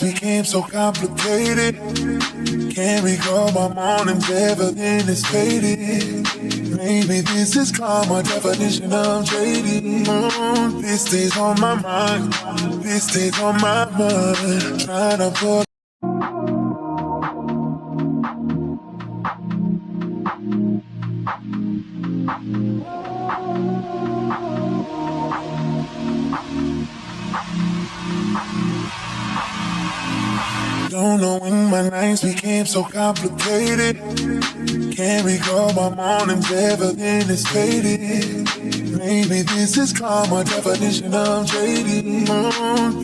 nights became so complicated. Can't recall my mornings, everything is faded. Maybe this is called my definition of jaded. This stays on my mind, this stays on my mind. Trying to put don't know when my nights became so complicated. Can't recall my mornings, everything is faded. Maybe this is called my definition of jaded.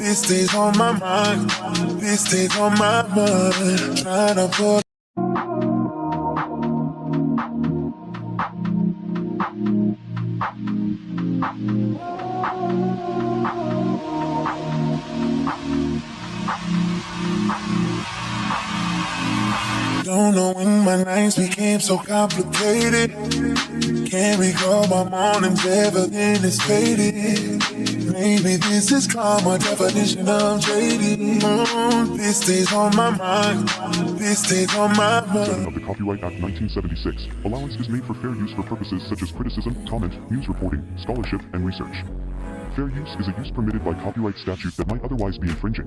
This stays on my mind, this stays on my mind. Trying to put don't know when my nights became so complicated. Can't recall my mornings, everything is faded. Maybe this is called my definition of jaded. This stays on my mind, this stays on my mind. Of the Copyright Act 1976, allowance is made for fair use for purposes such as criticism, comment, news reporting, scholarship, and research. Fair use is a use permitted by copyright statute that might otherwise be infringing.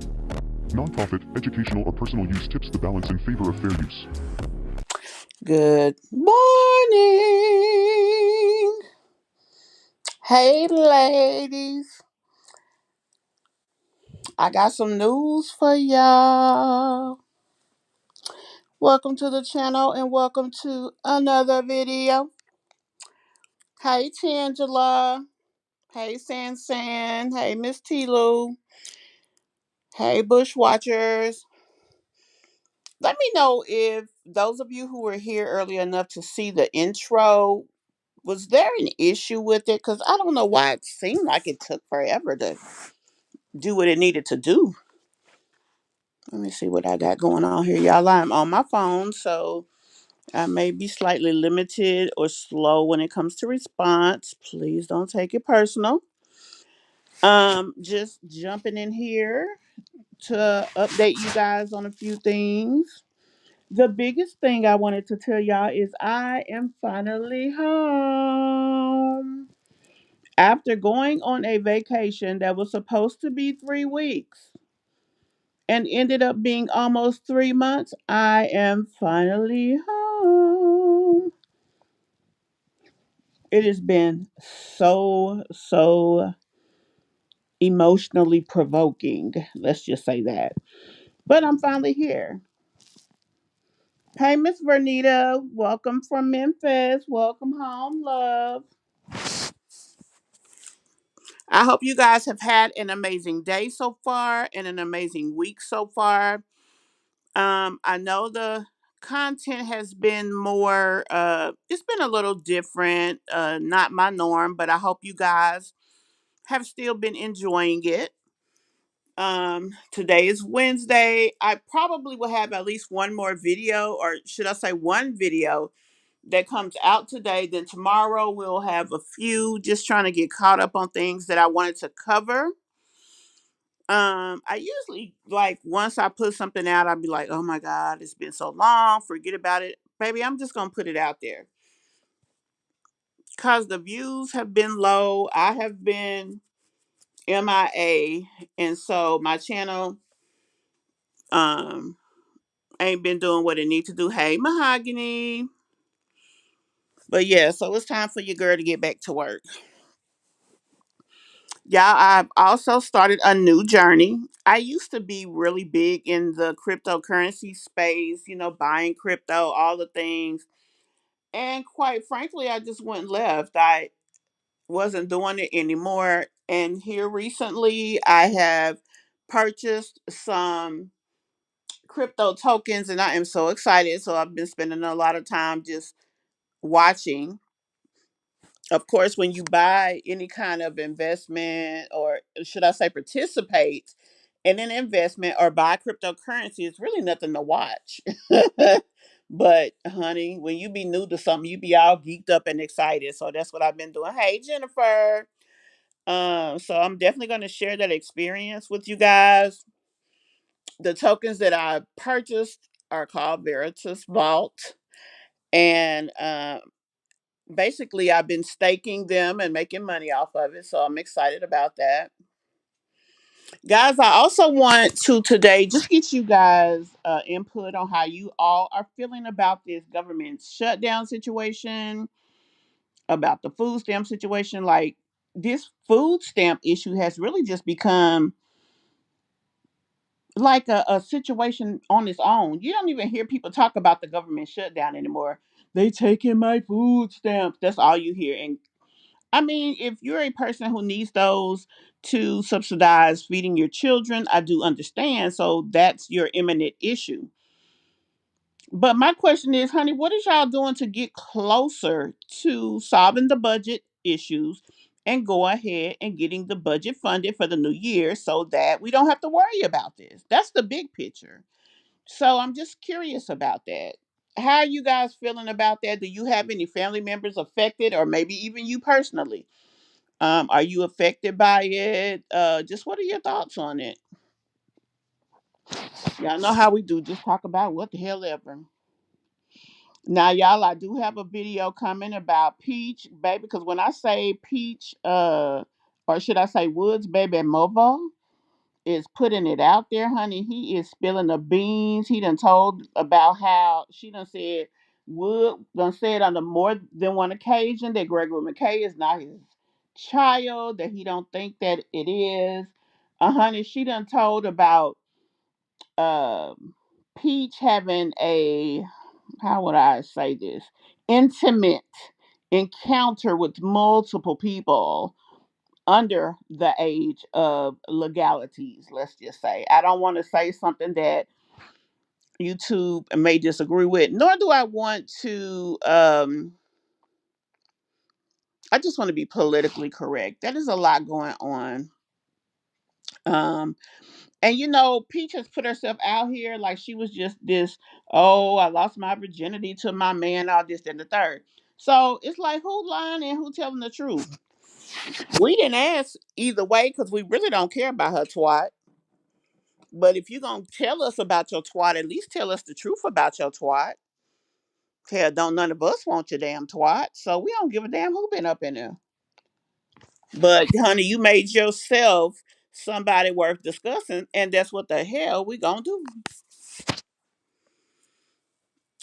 Non-profit, educational, or personal use tips the balance in favor of fair use. Good morning. Hey, ladies. I got some news for y'all. Welcome to the channel and welcome to another video. Hey, Tangela. Hey, San. Hey, Miss T-Lou. Hey, Bushwatchers. Let me know if those of you who were here early enough to see the intro, was there an issue with it? Because I don't know why it seemed like it took forever to do what it needed to do. Let me see what I got going on here. Y'all, I'm on my phone, so I may be slightly limited or slow when it comes to response. Please don't take it personal. Just jumping in here to update you guys on a few things. The biggest thing I wanted to tell y'all is I am finally home. After going on a vacation that was supposed to be 3 weeks and ended up being almost 3 months, I am finally home. It has been so emotionally provoking. Let's just say that. But I'm finally here. Hey, Miss Vernita, welcome from Memphis. Welcome home, love. I hope you guys have had an amazing day so far and an amazing week so far. I know the content has been more it's been a little different, not my norm, but I hope you guys have still been enjoying it. Today is Wednesday. I probably will have at least one more video, or should I say one video that comes out today. Then tomorrow we'll have a few, just trying to get caught up on things that I wanted to cover. I usually, like, once I put something out, I'll be like, oh my God, it's been so long, forget about it. Baby, I'm just gonna put it out there. Cause the views have been low. I have been MIA. And so my channel um ain't been doing what it need to do. Hey, Mahogany. But yeah, so it's time for your girl to get back to work. Yeah, I've also started a new journey. I used to be really big in the cryptocurrency space, buying crypto, all the things. And quite frankly, I just went left. I wasn't doing it anymore. And here recently, I have purchased some crypto tokens and I am so excited. So I've been spending a lot of time just watching. Of course, when you buy any kind of investment, or should I say participate in an investment or buy cryptocurrency, it's really nothing to watch. But honey, when you be new to something, you be all geeked up and excited. So that's what I've been doing. Hey, Jennifer. So I'm definitely going to share that experience with you guys. The tokens that I purchased are called Veritas Vault, and basically I've been staking them and making money off of it. So I'm excited about that. Guys, I also want to today just get you guys input on how you all are feeling about this government shutdown situation, about the food stamp situation. Like, this food stamp issue has really just become like a situation on its own. You don't even hear people talk about the government shutdown anymore. They taking my food stamps. That's all you hear. And I mean, if you're a person who needs those to subsidize feeding your children, I do understand. So that's your imminent issue. But my question is, honey, what is y'all doing to get closer to solving the budget issues and go ahead and getting the budget funded for the new year so that we don't have to worry about this? That's the big picture. So I'm just curious about that. How are you guys feeling about that? Do you have any family members affected, or maybe even you personally? Are you affected by it? Just what are your thoughts on it? Y'all know how we do. Just talk about what the hell ever. Now, y'all, I do have a video coming about Peach, baby, because when I say Peach, or should I say Woods, baby, Movo is putting it out there, honey. He is spilling the beans. He done told about how she done said Wood done said on the more than one occasion that Gregory McKay is not his child, that he don't think that it is. Honey, she done told about Peach having a, how would I say this, intimate encounter with multiple people under the age of legalities, let's just say. I don't want to say something that YouTube may disagree with, nor do I want to I just want to be politically correct. That is a lot going on. Um and Peach has put herself out here like she was just this, oh, I lost my virginity to my man, all this and the third. So it's like, who lying and who telling the truth? We didn't ask either way because we really don't care about her twat. But if you're going to tell us about your twat, at least tell us the truth about your twat. Hell, don't none of us want your damn twat. So we don't give a damn who been up in there. But, honey, you made yourself somebody worth discussing, and that's what the hell we going to do.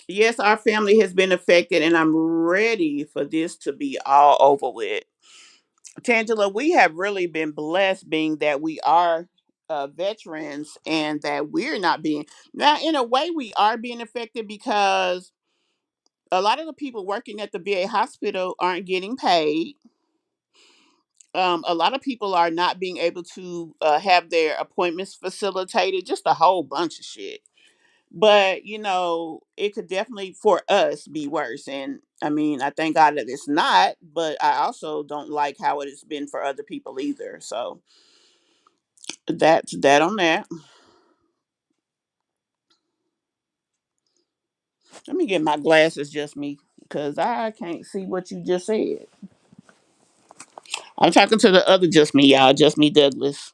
Yes, our family has been affected, and I'm ready for this to be all over with. Tangela, we have really been blessed being that we are veterans and that we're not being. Now, in a way, we are being affected because a lot of the people working at the VA hospital aren't getting paid. A lot of people are not being able to have their appointments facilitated, just a whole bunch of shit. But it could definitely for us be worse. And I mean, I thank God that it's not, but I also don't like how it has been for other people either. So that's that on that. Let me get my glasses, just me, because I can't see what you just said. I'm talking to the other just me, y'all, just me Douglas.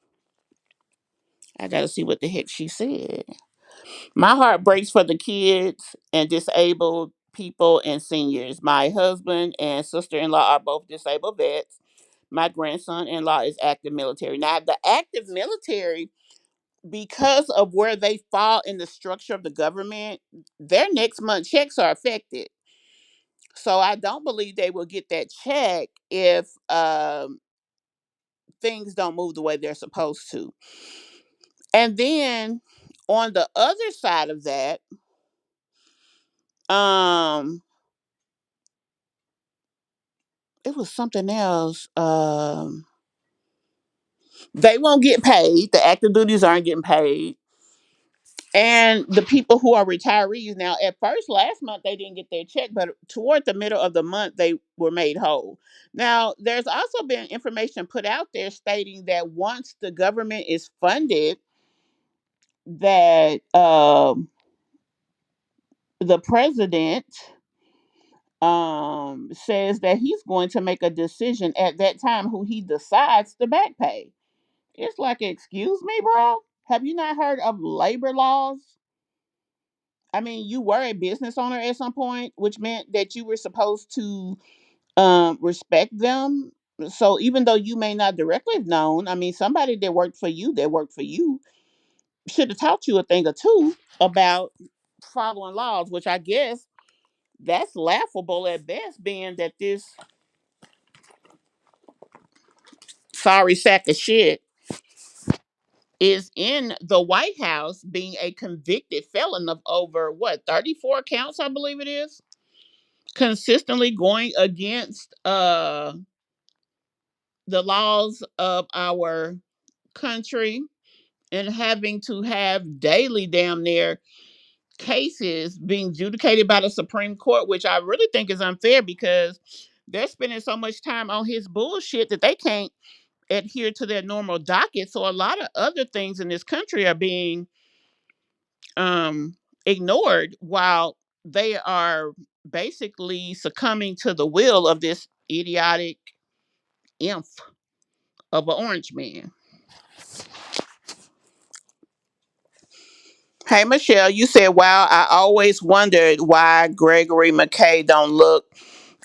I gotta see what the heck she said. My heart breaks for the kids and disabled people and seniors. My husband and sister-in-law are both disabled vets. My grandson-in-law is active military. Now, the active military, because of where they fall in the structure of the government, their next month checks are affected. So I don't believe they will get that check if things don't move the way they're supposed to. And then on the other side of that, um, it was something else. They won't get paid. The active duties aren't getting paid. And the people who are retirees now, at first last month they didn't get their check, but toward the middle of the month they were made whole. Now, there's also been information put out there stating that once the government is funded, that the president says that he's going to make a decision at that time who he decides to back pay. It's like, excuse me, bro. Have you not heard of labor laws? I mean, you were a business owner at some point, which meant that you were supposed to respect them. So even though you may not directly have known, I mean, somebody that worked for you should have taught you a thing or two about following laws, which I guess that's laughable at best, being that this sorry sack of shit is in the White House being a convicted felon of over what 34 counts, I believe it is, consistently going against the laws of our country and having to have daily damn near cases being adjudicated by the Supreme Court, which I really think is unfair because they're spending so much time on his bullshit that they can't adhere to their normal docket. So a lot of other things in this country are being um ignored while they are basically succumbing to the will of this idiotic imp of an orange man. Hey Michelle, you said, "Wow, I always wondered why Gregory McKay don't look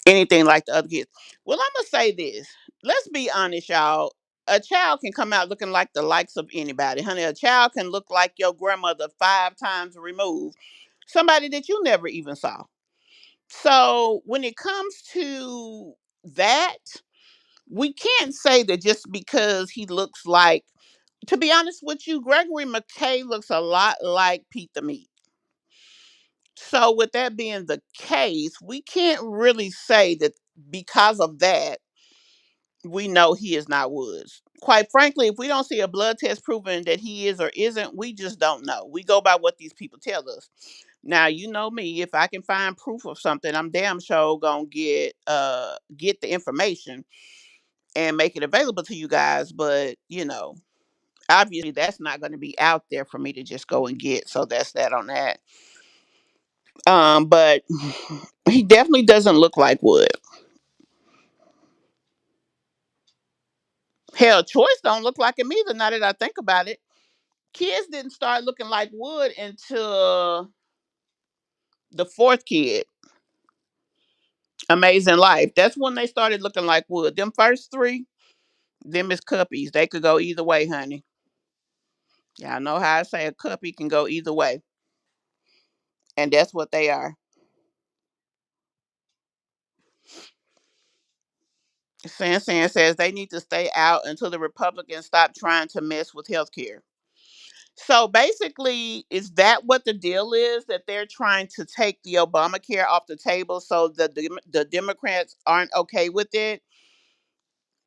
anything like the other kids." Well, I'm gonna say this. Let's be honest, y'all. A child can come out looking like the likes of anybody, honey. A child can look like your grandmother 5 times removed, somebody that you never even saw. So when it comes to that, we can't say that just because he looks like. To be honest with you, Gregory McKay looks a lot like Pete the Meat. So, with that being the case, we can't really say that because of that, we know he is not Woods. Quite frankly, if we don't see a blood test proving that he is or isn't, we just don't know. We go by what these people tell us. Now, you know me, if I can find proof of something, I'm damn sure gonna get the information and make it available to you guys. But obviously that's not gonna be out there for me to just go and get. So that's that on that. But he definitely doesn't look like Wood. Hell, Choice don't look like him either. Now that I think about it, kids didn't start looking like Wood until the fourth kid, Amazing Life. That's when they started looking like Wood. Them first three, them is cuppies. They could go either way, honey. Y'all know how I say a cuppy can go either way, and that's what they are. Sansan says they need to stay out until the Republicans stop trying to mess with healthcare. So basically, is that what the deal is? That they're trying to take the Obamacare off the table so that the Democrats aren't okay with it?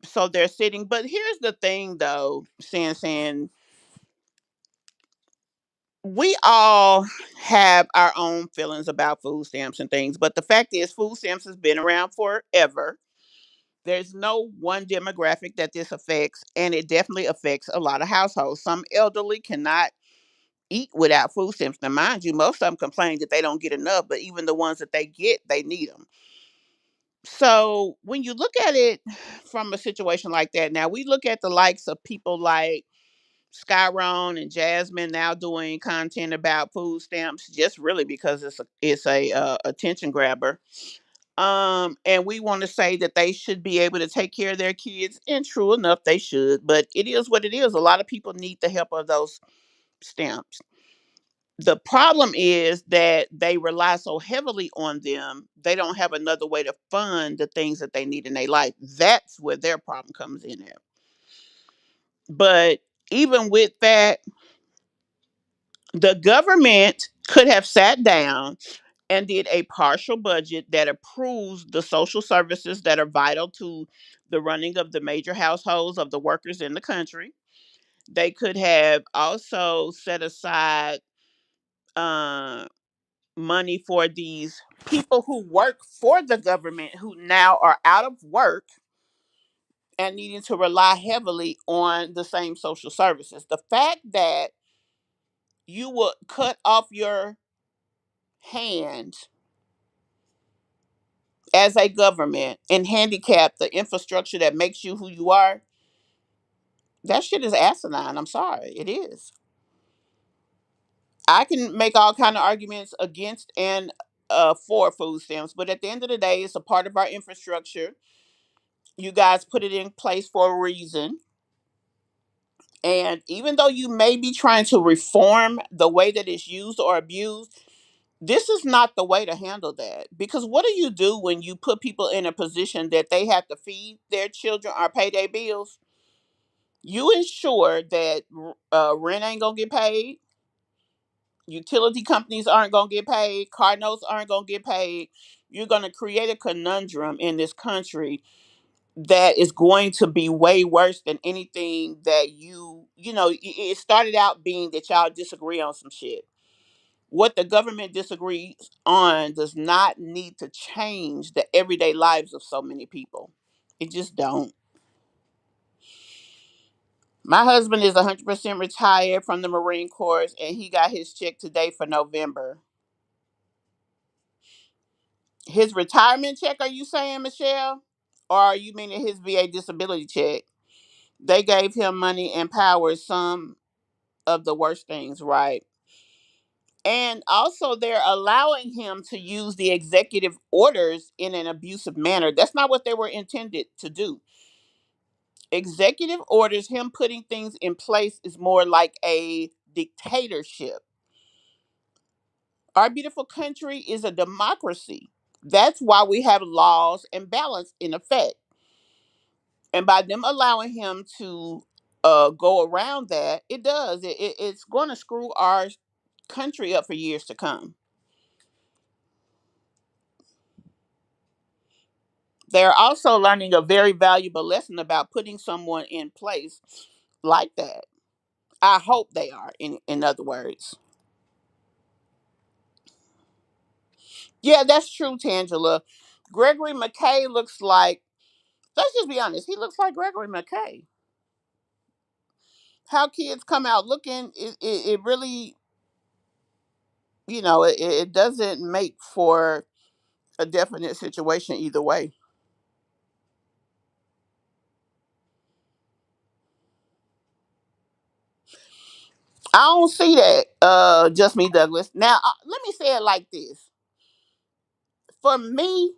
So they're sitting. But here's the thing, though, Sansan, we all have our own feelings about food stamps and things. But the fact is, food stamps has been around forever. There's no one demographic that this affects, and it definitely affects a lot of households. Some elderly cannot eat without food stamps. Now, mind you, most of them complain that they don't get enough, but even the ones that they get, they need them. So when you look at it from a situation like that, now we look at the likes of people like Skyron and Jasmine now doing content about food stamps, just really because it's a attention grabber. And we want to say that they should be able to take care of their kids, and true enough, they should. But it is what it is. A lot of people need the help of those stamps. The problem is that they rely so heavily on them, they don't have another way to fund the things that they need in their life. That's where their problem comes in at. But even with that, the government could have sat down and did a partial budget that approves the social services that are vital to the running of the major households of the workers in the country. They could have also set aside uh, money for these people who work for the government who now are out of work and needing to rely heavily on the same social services. The fact that you would cut off your hand as a government and handicap the infrastructure that makes you who you are, that shit is asinine. I'm sorry. It is. I can make all kind of arguments against and for food stamps, but at the end of the day, it's a part of our infrastructure. You guys put it in place for a reason. And even though you may be trying to reform the way that it's used or abused, this is not the way to handle that. Because what do you do when you put people in a position that they have to feed their children or pay their bills? You ensure that rent ain't gonna get paid, utility companies aren't gonna get paid, car notes aren't gonna get paid. You're gonna create a conundrum in this country that is going to be way worse than anything that it started out being that y'all disagree on some shit. What the government disagrees on does not need to change the everyday lives of so many people. It just don't. My husband is 100% retired from the Marine Corps, and he got his check today for November. His retirement check, are you saying, Michelle? Or are you meaning his VA disability check? They gave him money and power, some of the worst things, right? And also, they're allowing him to use the executive orders in an abusive manner. That's not what they were intended to do. Executive orders, him putting things in place, is more like a dictatorship. Our beautiful country is a democracy. That's why we have laws and balance in effect. And by them allowing him to go around that, it's going to screw our country up for years to come. They're also learning a very valuable lesson about putting someone in place like that. I hope they are, in other words. Yeah, that's true, Tangela. Gregory McKay looks like, let's just be honest, he looks like Gregory McKay. How kids come out looking, it really, it doesn't make for a definite situation either way. I don't see that, just me, Douglas. Now, let me say it like this. For me,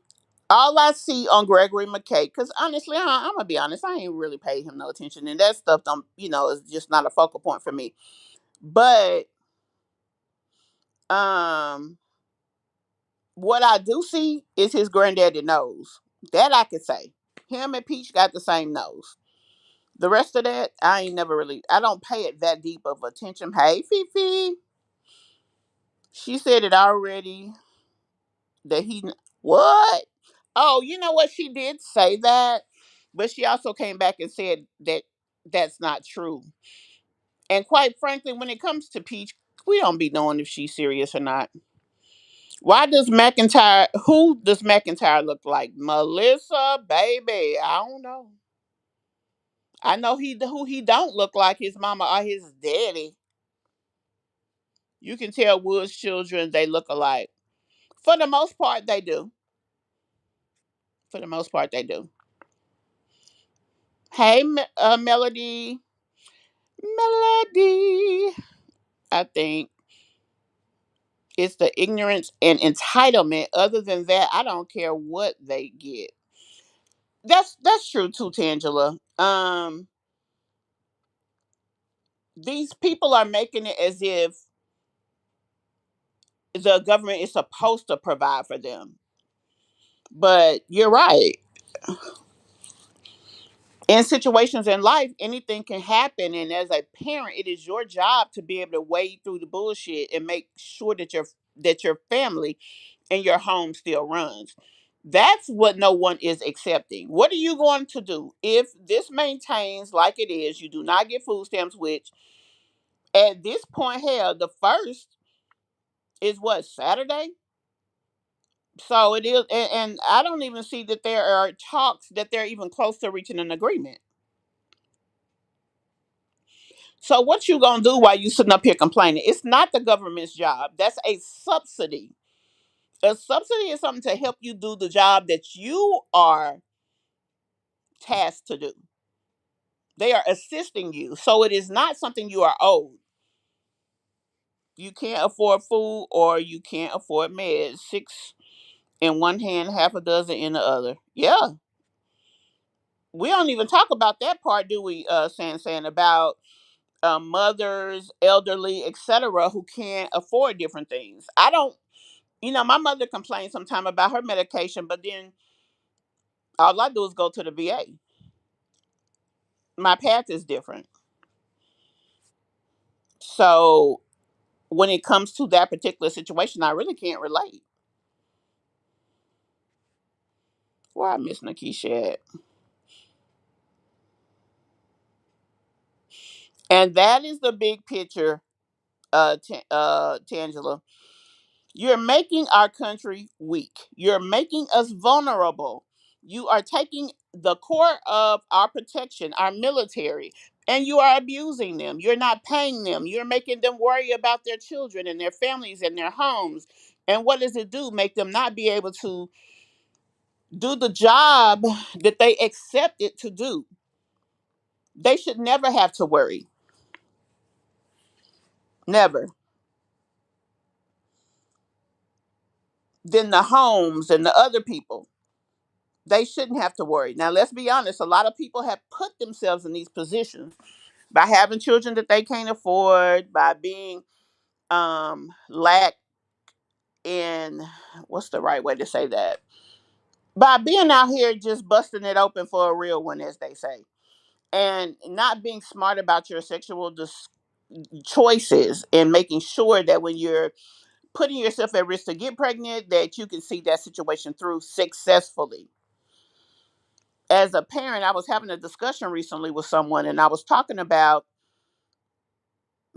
all I see on Gregory McKay, because honestly, I'm gonna be honest, I ain't really paid him no attention, and that stuff don't, is just not a focal point for me. But um, what I do see is his granddaddy nose. That I could say. Him and Peach got the same nose. The rest of that, I ain't never really. I don't pay it that deep of attention. Hey, Fifi, she said it already that he what? Oh, you know what? She did say that, but she also came back and said that that's not true. And quite frankly, when it comes to Peach, we don't be knowing if she's serious or not. Why does McIntyre? Who does McIntyre look like? Melissa, baby. I don't know. I know who he don't look like, his mama or his daddy. You can tell Wood's children they look alike. For the most part, they do. For the most part, they do. Hey, Melody. Melody. I think it's the ignorance and entitlement. Other than that, I don't care what they get. That's true too, Tangela. These people are making it as if the government is supposed to provide for them. But you're right. In situations in life, anything can happen, and as a parent, it is your job to be able to wade through the bullshit and make sure that your family and your home still runs. That's what no one is accepting. What are you going to do if this maintains like it is? You do not get food stamps, which at this point, hell, the first is what, Saturday? So it is, and I don't even see that there are talks that they're even close to reaching an agreement. So what you gonna do while you sitting up here complaining? It's not the government's job. That's a subsidy. A subsidy is something to help you do the job that you are tasked to do. They are assisting you. So it is not something you are owed. You can't afford food or you can't afford meds. Six in one hand, half a dozen in the other. Yeah. We don't even talk about that part, do we, saying about mothers, elderly, etc., who can't afford different things. I don't, my mother complains sometimes about her medication, but then all I do is go to the VA. My path is different. So when it comes to that particular situation, I really can't relate. Where I miss Nakisha at? And that is the big picture, Tangela. You're making our country weak. You're making us vulnerable. You are taking the core of our protection, our military, and you are abusing them. You're not paying them. You're making them worry about their children and their families and their homes. And what does it do? Make them not be able to do the job that they accepted to do. They should never have to worry. Never. Then the homes and the other people, they shouldn't have to worry. Now, let's be honest, a lot of people have put themselves in these positions by having children that they can't afford, by being lack in, what's the right way to say that? By being out here just busting it open for a real one, as they say, and not being smart about your sexual choices and making sure that when you're putting yourself at risk to get pregnant, that you can see that situation through successfully. As a parent, I was having a discussion recently with someone, and I was talking about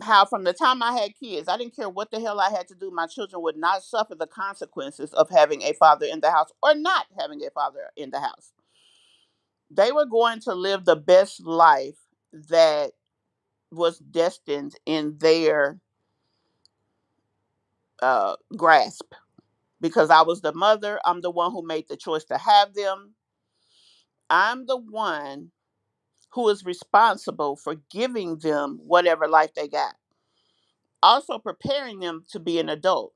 how from the time I had kids, I didn't care what the hell I had to do. My children would not suffer the consequences of having a father in the house or not having a father in the house. They were going to live the best life that was destined in their grasp. Because I was the mother, I'm the one who made the choice to have them. I'm the one who is responsible for giving them whatever life they got. Also preparing them to be an adult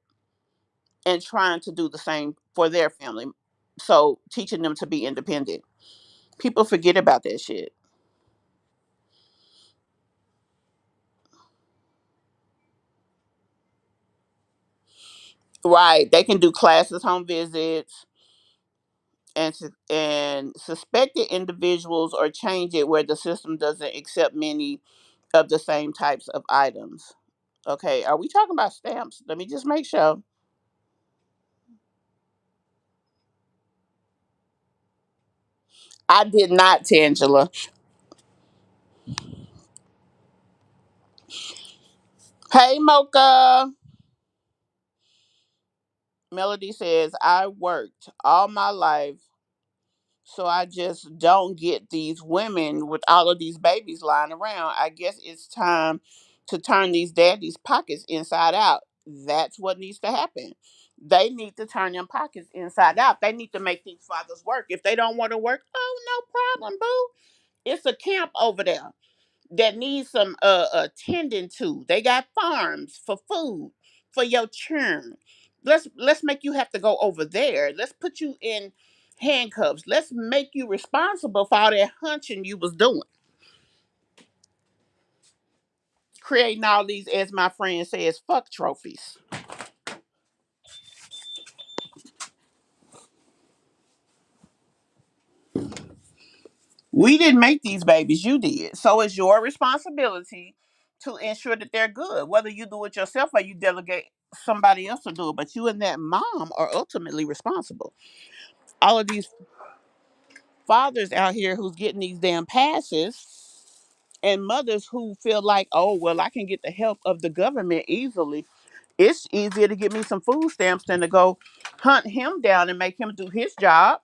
and trying to do the same for their family. So teaching them to be independent. People forget about that shit. Right. They can do classes, home visits, and suspected individuals or change it where the system doesn't accept many of the same types of items. Okay, are we talking about stamps? Let me just make sure. I did not, Tangela. Hey, Mocha. Melody says, I worked all my life, so I just don't get these women with all of these babies lying around. I guess it's time to turn these daddies' pockets inside out. That's what needs to happen. They need to turn them pockets inside out. They need to make these fathers work. If they don't want to work, oh, no problem, boo. It's a camp over there that needs some attending to. They got farms for food for your churn. Let's make you have to go over there. Let's put you in handcuffs. Let's make you responsible for all that hunching you was doing. Creating all these, as my friend says, fuck trophies. We didn't make these babies, you did. So it's your responsibility to ensure that they're good. Whether you do it yourself or you delegate somebody else to do it, but you and that mom are ultimately responsible. All of these fathers out here who's getting these damn passes and mothers who feel like, oh, well, I can get the help of the government easily. It's easier to get me some food stamps than to go hunt him down and make him do his job.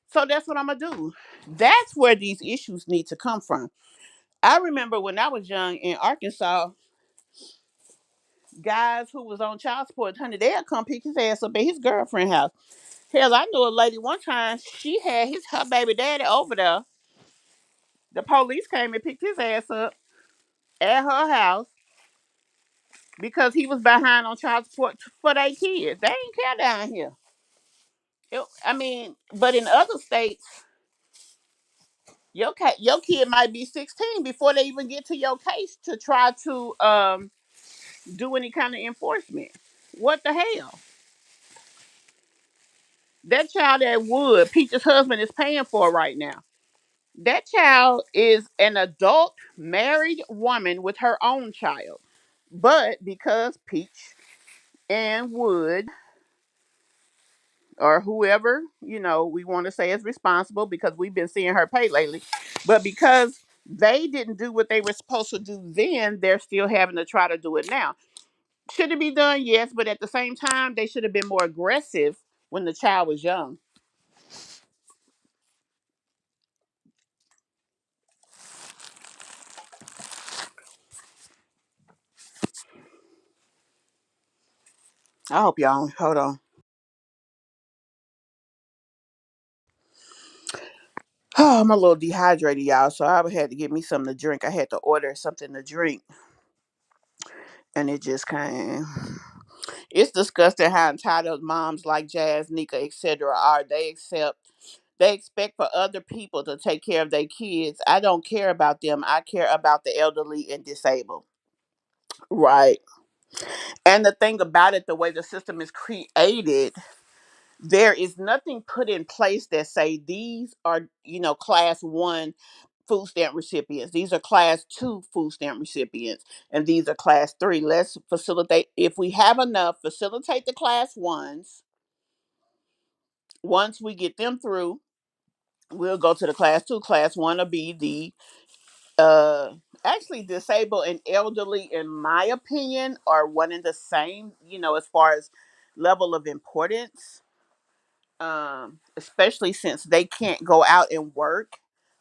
So that's what I'm going to do. That's where these issues need to come from. I remember when I was young in Arkansas, guys who was on child support, honey, they'd come pick his ass up at his girlfriend's house. Hell, I knew a lady one time, she had her baby daddy over there. The police came and picked his ass up at her house because he was behind on child support for their kids. They ain't care down here. I mean, but in other states, your kid might be 16 before they even get to your case to try to do any kind of enforcement. What the hell? That child at Wood, Peach's husband, is paying for right now. That child is an adult married woman with her own child. But because Peach and Wood, or whoever, we want to say is responsible, because we've been seeing her pay lately, but because they didn't do what they were supposed to do then, they're still having to try to do it now. Should it be done? Yes, but at the same time, they should have been more aggressive when the child was young. I hope y'all hold on. Oh, I'm a little dehydrated, y'all, so I had to get me something to drink. I had to order something to drink, and it just came. It's disgusting how entitled moms like Jazz, Nika, etc. are. They expect for other people to take care of their kids. I don't care about them. I care about the elderly and disabled. Right. And the thing about it, the way the system is created, there is nothing put in place that say these are, class one food stamp recipients. These are class two food stamp recipients. And these are class three. Let's facilitate. If we have enough, facilitate the class ones. Once we get them through, we'll go to the class two. Class one will be the actually disabled and elderly, in my opinion, are one and the same, as far as level of importance. Especially since they can't go out and work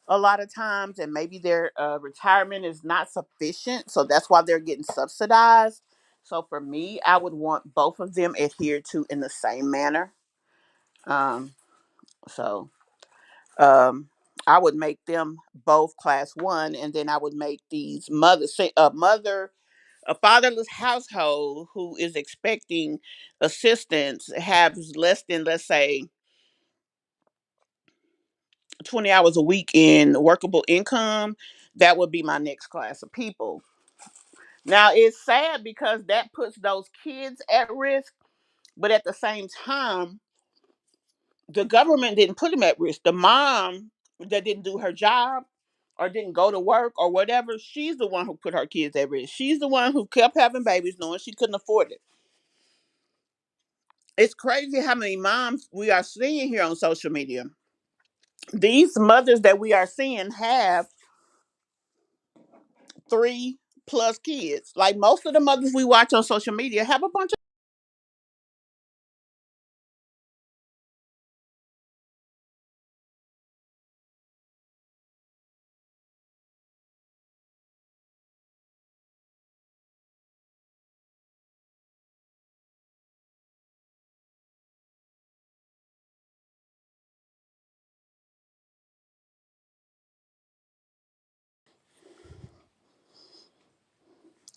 a lot of times, and maybe their retirement is not sufficient, so that's why they're getting subsidized. So for me, I would want both of them adhered to in the same manner. Um, so um, I would make them both class one, and then I would make these a fatherless household who is expecting assistance has less than, let's say, 20 hours a week in workable income. That would be my next class of people. Now it's sad because that puts those kids at risk, but at the same time, the government didn't put them at risk. The mom that didn't do her job or didn't go to work or whatever, she's the one who put her kids at risk. She's the one who kept having babies knowing she couldn't afford it. It's crazy how many moms we are seeing here on social media. These mothers that we are seeing have 3+ kids. Like most of the mothers we watch on social media have a bunch of.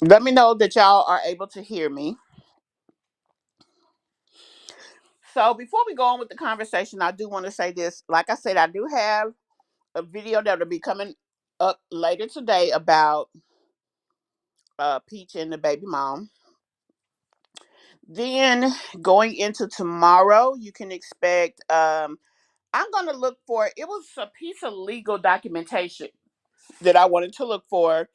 Let me know that y'all are able to hear me. So before we go on with the conversation, I do want to say this. Like I said, I do have a video that will be coming up later today about Peach and the baby mom. Then going into tomorrow, you can expect. I'm gonna look for. It was a piece of legal documentation that I wanted to look for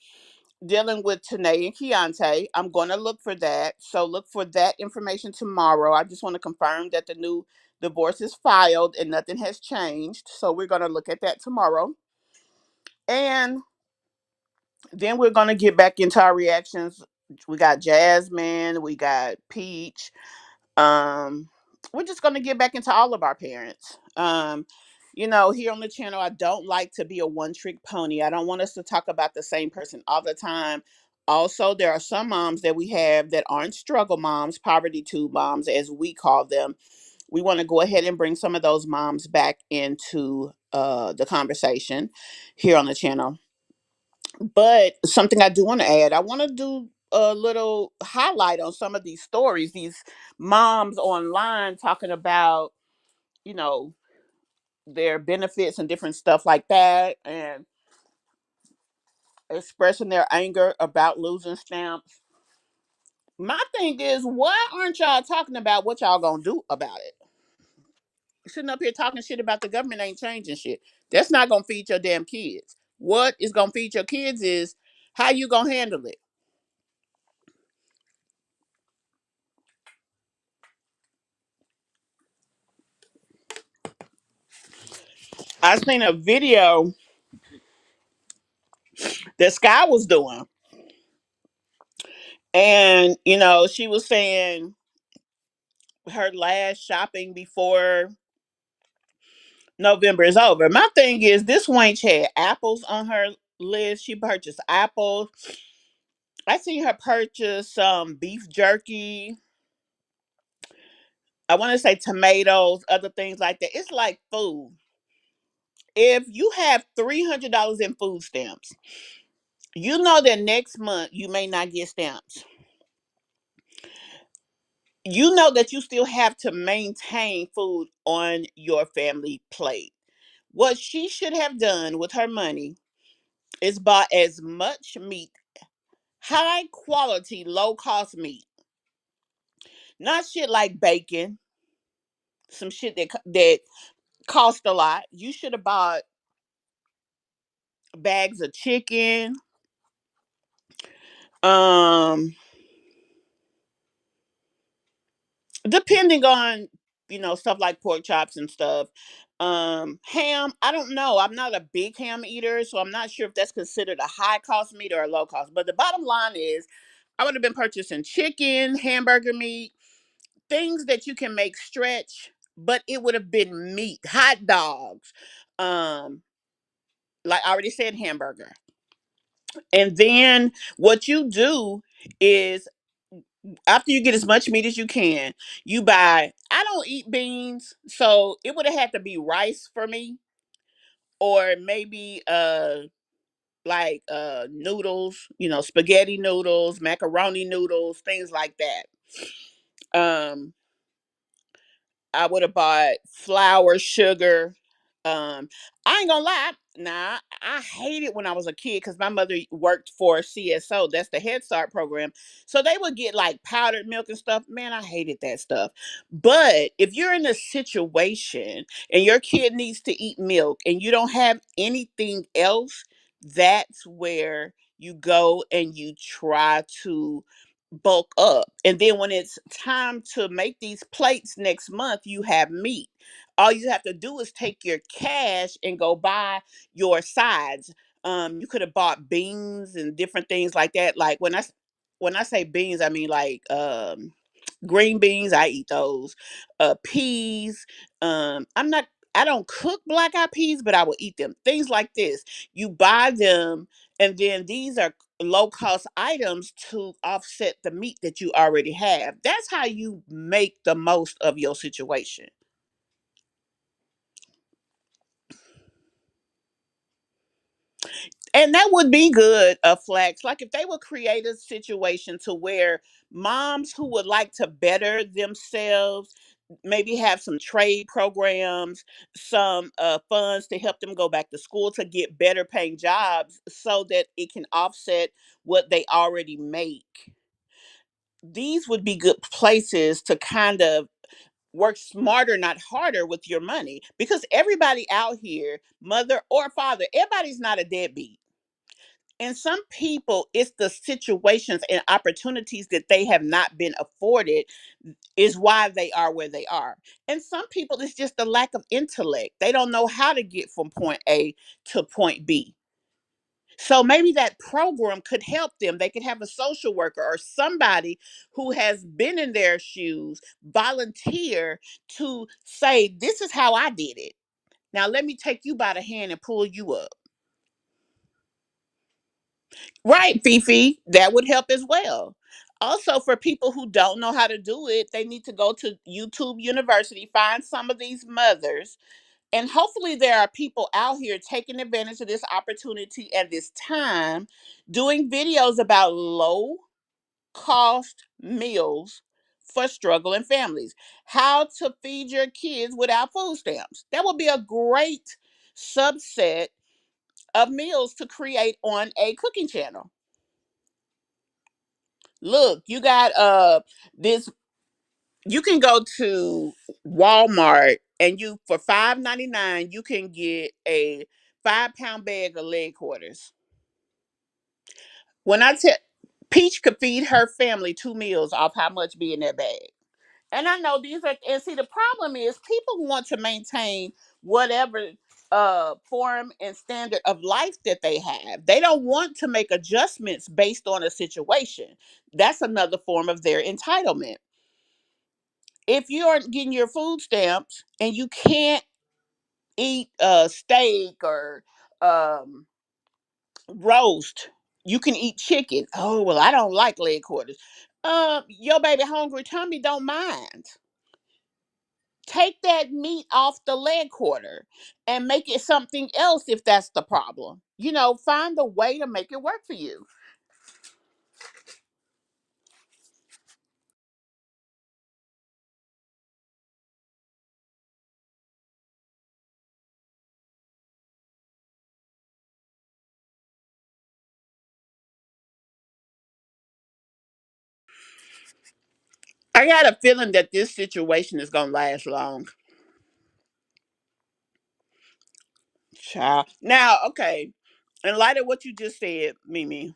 dealing with Tanae and Keontae. I'm going to look for that. So look for that information tomorrow. I just want to confirm that the new divorce is filed and nothing has changed. So we're going to look at that tomorrow. And then we're going to get back into our reactions. We got Jasmine, we got Peach. um we're just going to get back into all of our parents. Here on the channel, I don't like to be a one trick pony. I don't want us to talk about the same person all the time. Also, there are some moms that we have that aren't struggle moms, poverty tube moms as we call them. We want to go ahead and bring some of those moms back into the conversation here on the channel. But something I do want to add, I want to do a little highlight on some of these stories. These moms online talking about, you know, their benefits and different stuff like that, and expressing their anger about losing stamps. My thing is, why aren't y'all talking about what y'all gonna do about it? Sitting up here talking shit about the government ain't changing shit. That's not gonna feed your damn kids. What is gonna feed your kids is how you gonna handle it. I seen a video that Sky was doing, and she was saying her last shopping before November is over. My thing is, this wench had apples on her list. She purchased apples. I seen her purchase some beef jerky. I want to say tomatoes, other things like that. It's like food. If you have $300 in food stamps, you know that next month you may not get stamps. You know that you still have to maintain food on your family plate. What she should have done with her money is bought as much meat, high quality, low cost meat, not shit like bacon, some shit that cost a lot. You should have bought bags of chicken, um, depending on stuff like pork chops and stuff. Ham, I don't know, I'm not a big ham eater, so I'm not sure if that's considered a high cost meat or a low cost, but the bottom line is I would have been purchasing chicken, hamburger meat, things that you can make stretch, but it would have been meat, hot dogs, um like I already said, hamburger. And then what you do is, after you get as much meat as you can, you buy. I don't eat beans, so it would have had to be rice for me, or maybe like noodles, spaghetti noodles, macaroni noodles, things like that. Um I would have bought flour, sugar. I ain't gonna lie. Nah, I hated when I was a kid because my mother worked for CSO. That's the Head Start program. So they would get like powdered milk and stuff. Man, I hated that stuff. But if you're in a situation and your kid needs to eat milk and you don't have anything else, that's where you go and you try to bulk up. And then when it's time to make these plates next month, you have meat. All you have to do is take your cash and go buy your sides. You could have bought beans and different things like that. Like when I say beans, I mean like green beans. I eat those. Peas. I don't cook black eyed peas, but I will eat them. Things like this. You buy them, and then these are low cost items to offset the meat that you already have. That's how you make the most of your situation. And that would be good, Flex. Like if they would create a situation to where moms who would like to better themselves, maybe have some trade programs, some funds to help them go back to school to get better paying jobs so that it can offset what they already make. These would be good places to kind of work smarter, not harder with your money, because everybody out here, mother or father, everybody's not a deadbeat. And some people, it's the situations and opportunities that they have not been afforded is why they are where they are. And some people, it's just the lack of intellect. They don't know how to get from point A to point B. So maybe that program could help them. They could have a social worker or somebody who has been in their shoes volunteer to say, this is how I did it. Now let me take you by the hand and pull you up. Right, Fifi, that would help as well. Also, for people who don't know how to do it, they need to go to YouTube University, find some of these mothers, and hopefully there are people out here taking advantage of this opportunity and this time doing videos about low cost meals for struggling families. How to feed your kids without food stamps. That would be a great subset of meals to create on a cooking channel. Look, you got this, you can go to Walmart and you for $5.99 you can get a 5 pound bag of leg quarters. When I tell Peach could feed her family 2 meals off how much be in that bag. And I know these are, and see, the problem is people want to maintain whatever form and standard of life that they have. They don't want to make adjustments based on a situation. That's another form of their entitlement. If you aren't getting your food stamps and you can't eat steak or um, roast, you can eat chicken. Oh well, I don't like leg quarters. Your baby hungry tummy don't mind. Take that meat off the leg quarter and make it something else if that's the problem. Find a way to make it work for you. I got a feeling that this situation is gonna last long. Child. Now, okay, in light of what you just said, Mimi,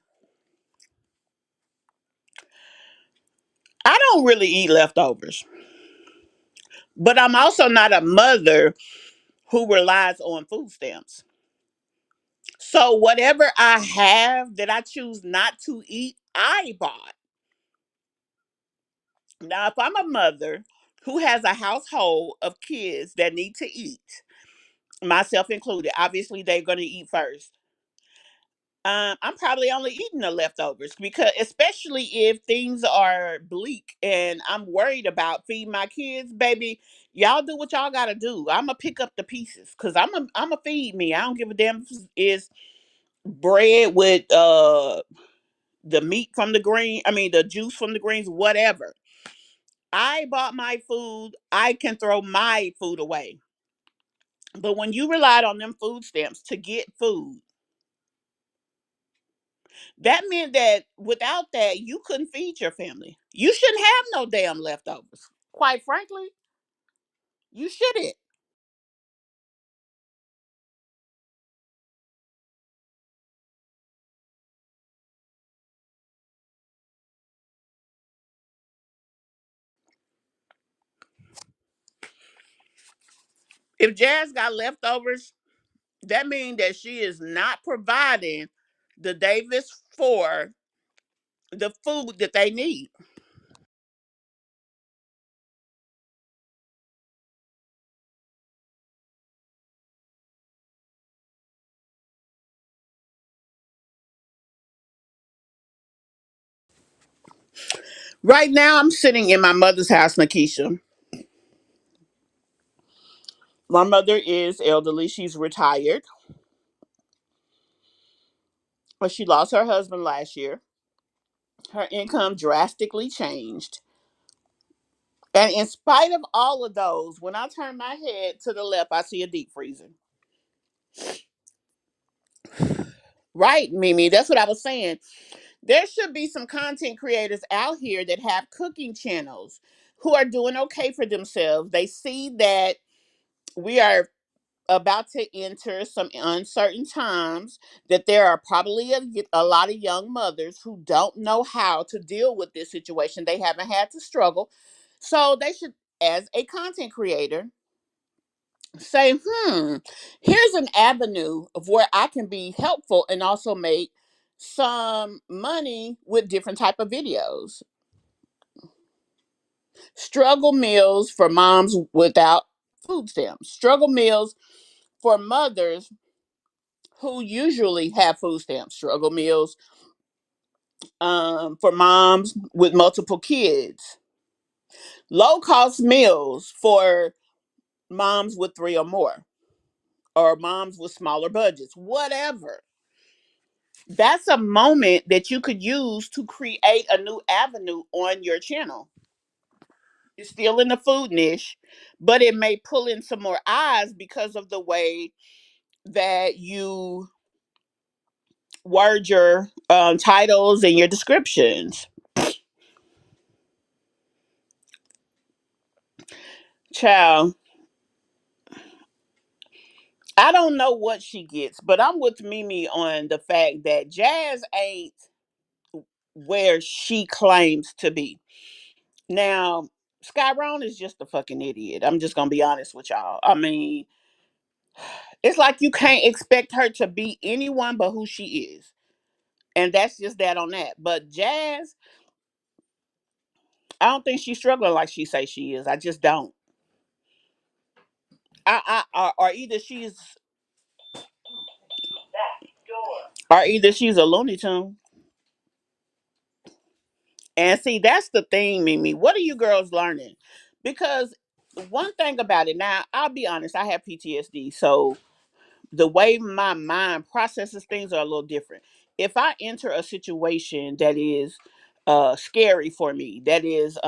I don't really eat leftovers, but I'm also not a mother who relies on food stamps. So whatever I have that I choose not to eat, I bought. Now, if I'm a mother who has a household of kids that need to eat, myself included, obviously they're going to eat first. I'm probably only eating the leftovers because, especially if things are bleak and I'm worried about feeding my kids, baby, y'all do what y'all gotta do. I'm gonna pick up the pieces because I'm a feed me. I don't give a damn if it's bread with the meat from the green. I mean the juice from the greens, whatever. I bought my food. I can throw my food away. But when you relied on them food stamps to get food, that meant that without that, you couldn't feed your family. You shouldn't have no damn leftovers. Quite frankly, you shouldn't. If Jazz got leftovers, that means that she is not providing the Davis for the food that they need. Right now, I'm sitting in my mother's house, Nakisha. My mother is elderly. She's retired, but she lost her husband last year. Her income drastically changed. And in spite of all of those, when I turn my head to the left, I see a deep freezer. Right, Mimi. That's what I was saying. There should be some content creators out here that have cooking channels who are doing okay for themselves. They see that we are about to enter some uncertain times, that there are probably a lot of young mothers who don't know how to deal with this situation. They haven't had to struggle. So they should, as a content creator, say, here's an avenue of where I can be helpful and also make some money with different type of videos. Struggle meals for moms without food stamps. Struggle meals for mothers who usually have food stamps. Struggle meals for moms with multiple kids. Low cost meals for moms with 3 or more, or moms with smaller budgets. Whatever. That's a moment that you could use to create a new avenue on your channel. It's still in the food niche, but it may pull in some more eyes because of the way that you word your titles and your descriptions. Child, I don't know what she gets, but I'm with Mimi on the fact that Jazz ain't where she claims to be. Now, Skyrone is just a fucking idiot. I'm just gonna be honest with y'all. I mean, it's like you can't expect her to be anyone but who she is. And that's just that on that. But Jazz, I don't think she's struggling like she say she is. I just don't. Or either she's a Looney Tune. And see, that's the thing, Mimi. What are you girls learning? Because one thing about it, now I'll be honest, I have PTSD, so the way my mind processes things are a little different. If I enter a situation that is scary for me, that is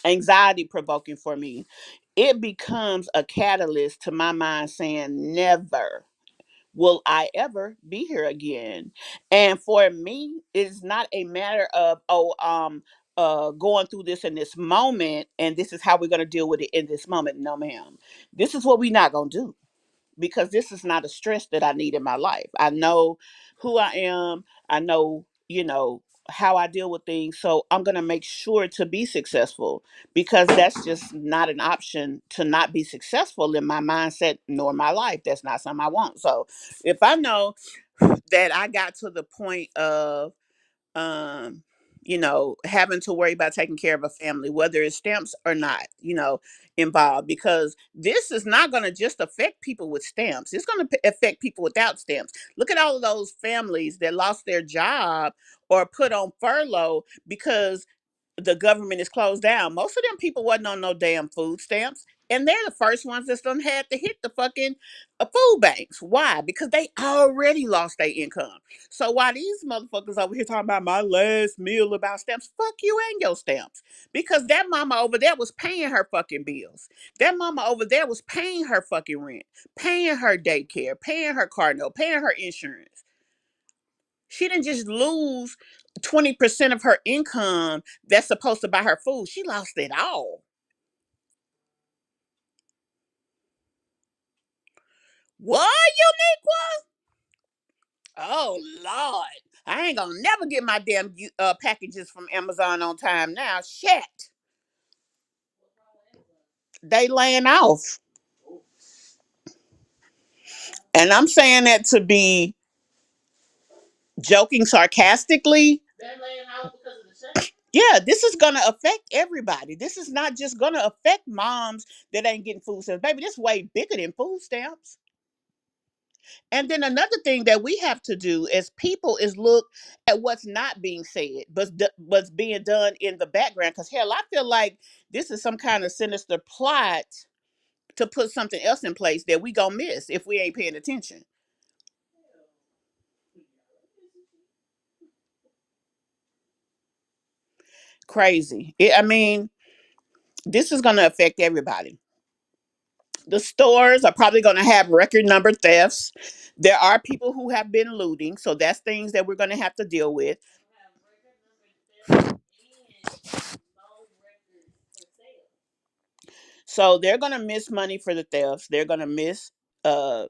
anxiety provoking for me, it becomes a catalyst to my mind saying, never will I ever be here again. And for me, it's not a matter of, going through this in this moment and this is how we're going to deal with it in this moment. No, ma'am. This is what we're not going to do, because this is not a stress that I need in my life. I know who I am. I know, how I deal with things. So I'm going to make sure to be successful, because that's just not an option to not be successful in my mindset nor my life. That's not something I want. So if I know that I got to the point of um having to worry about taking care of a family, whether it's stamps or not, involved, because this is not going to just affect people with stamps. It's going to affect people without stamps. Look at all of those families that lost their job or put on furlough because the government is closed down. Most of them people wasn't on no damn food stamps. And they're the first ones that's done had to hit the fucking food banks. Why? Because they already lost their income. So while these motherfuckers over here talking about my last meal about stamps, fuck you and your stamps. Because that mama over there was paying her fucking bills. That mama over there was paying her fucking rent, paying her daycare, paying her car note, paying her insurance. She didn't just lose 20% of her income that's supposed to buy her food. She lost it all. What, Uniqua? Oh, Lord. I ain't gonna never get my damn packages from Amazon on time now. Shit. They laying off. And I'm saying that to be joking sarcastically. They're laying off because of the shutdown. Yeah, this is gonna affect everybody. This is not just gonna affect moms that ain't getting food stamps. Baby, this is way bigger than food stamps. And then another thing that we have to do as people is look at what's not being said, but what's being done in the background. Because hell, I feel like this is some kind of sinister plot to put something else in place that we gonna miss if we ain't paying attention. Crazy. I mean, this is gonna affect everybody. The stores are probably gonna have record number thefts. There are people who have been looting, so that's things that we're gonna have to deal with. So they're gonna miss money for the thefts. They're gonna miss uh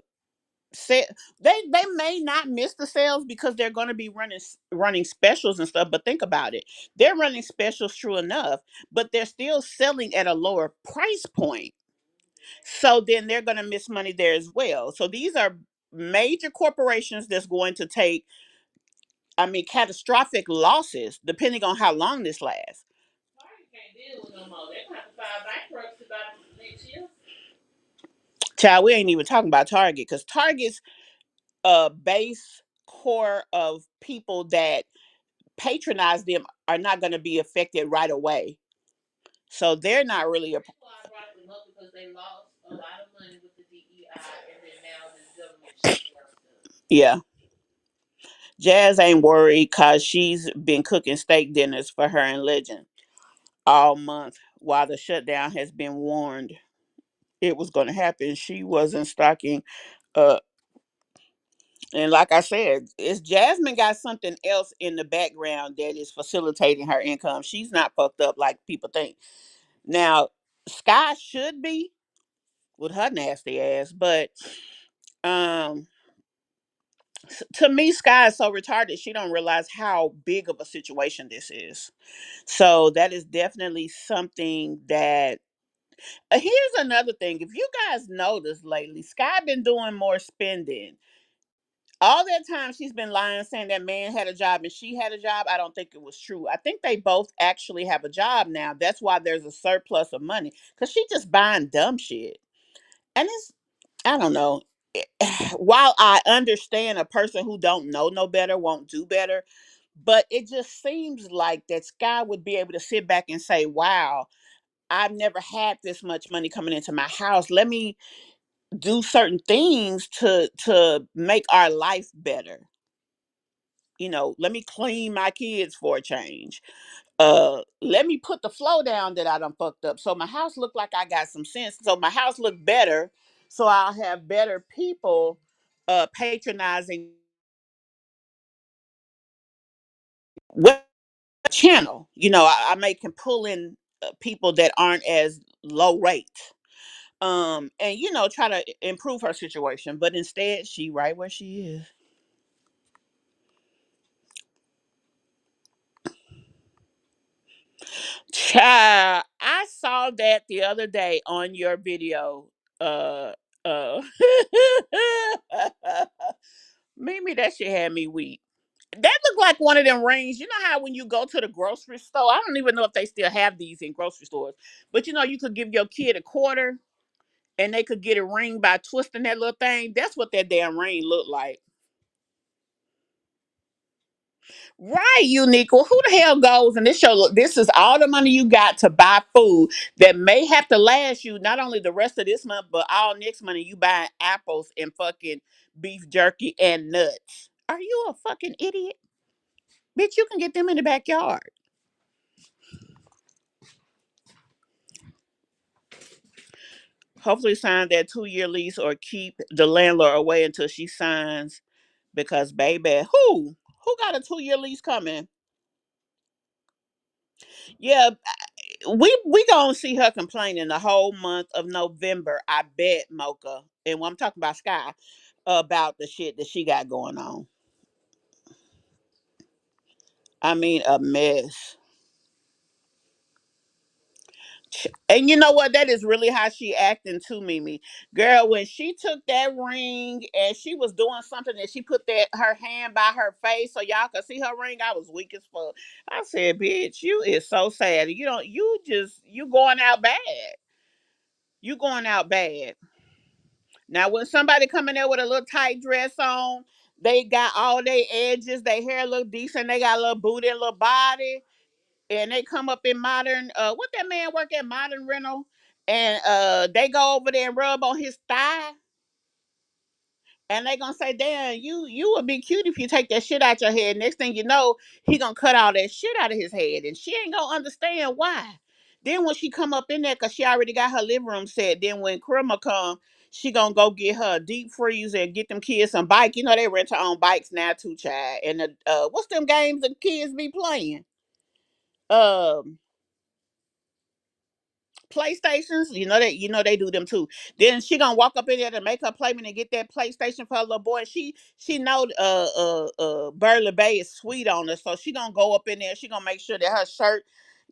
say they may not miss the sales because they're gonna be running specials and stuff. But think about it. They're running specials true enough, but they're still selling at a lower price point. So then they're gonna miss money there as well. So these are major corporations that's going to take, I mean, catastrophic losses depending on how long this lasts. Target can't deal with no more. They're gonna have to file bankruptcy by next year. Child, we ain't even talking about Target, because Target's base core of people that patronize them are not going to be affected right away. So they're not really a. Because they lost a lot of money with the DEI, and then now this government shutdown stuff. Yeah. Jazz ain't worried because she's been cooking steak dinners for her and Legend all month while the shutdown has been warned it was going to happen. She wasn't stocking up. And like I said, it's Jasmine got something else in the background that is facilitating her income. She's not fucked up like people think. Now, Sky should be with her nasty ass, but um to me, Sky is so retarded she don't realize how big of a situation this is. So that is definitely something that here's another thing. If you guys noticed lately, Sky been doing more spending. All that time she's been lying, saying that man had a job and she had a job. I don't think it was true. I think they both actually have a job now. That's why there's a surplus of money. Cause she just buying dumb shit. And it's I don't know. While I understand a person who don't know no better won't do better, but it just seems like that Sky would be able to sit back and say, wow, I've never had this much money coming into my house. Let me do certain things to make our life better. Let me clean my kids for a change. Let me put the flow down that I done fucked up. So my house look like I got some sense. So my house look better. So I'll have better people patronizing what channel. I may can pull in people that aren't as low rate. And try to improve her situation. But instead she right where she is. Child, I saw that the other day on your video. Uh, uh, Mimi, that shit had me weak. That looked like one of them rings. You know how when you go to the grocery store, I don't even know if they still have these in grocery stores, but you could give your kid a quarter and they could get a ring by twisting that little thing. That's what that damn ring looked like. Right, unique. Well, who the hell goes and this show? Look, this is all the money you got to buy food that may have to last you not only the rest of this month, but all next month. You buying apples and fucking beef jerky and nuts. Are you a fucking idiot, bitch? You can get them in the backyard. Hopefully, sign that 2-year lease or keep the landlord away until she signs. Because baby, who got a 2-year lease coming? Yeah, we gonna see her complaining the whole month of November. I bet Mocha, and when I'm talking about Sky, about the shit that she got going on. I mean, a mess. And you know what? That is really how she acting to Mimi. Girl, when she took that ring and she was doing something and she put that her hand by her face so y'all could see her ring, I was weak as fuck. I said, bitch, you is so sad. You going out bad. You going out bad. Now, when somebody come in there with a little tight dress on, they got all their edges, their hair look decent, they got a little booty and little body, and they come up in modern, what that man work at Modern Rental, and they go over there and rub on his thigh, and they gonna say, damn, you would be cute if you take that shit out your head. Next thing you know, he gonna cut all that shit out of his head, and she ain't gonna understand why. Then when she come up in there, cause she already got her living room set. Then when Krima come, she gonna go get her a deep freeze and get them kids some bike. They rent their own bikes now too, child. And what's them games the kids be playing? Um, PlayStations, they do them too. Then she gonna walk up in there to make her payment and get that PlayStation for her little boy. She know Burley Bay is sweet on her, so she gonna go up in there. She gonna make sure that her shirt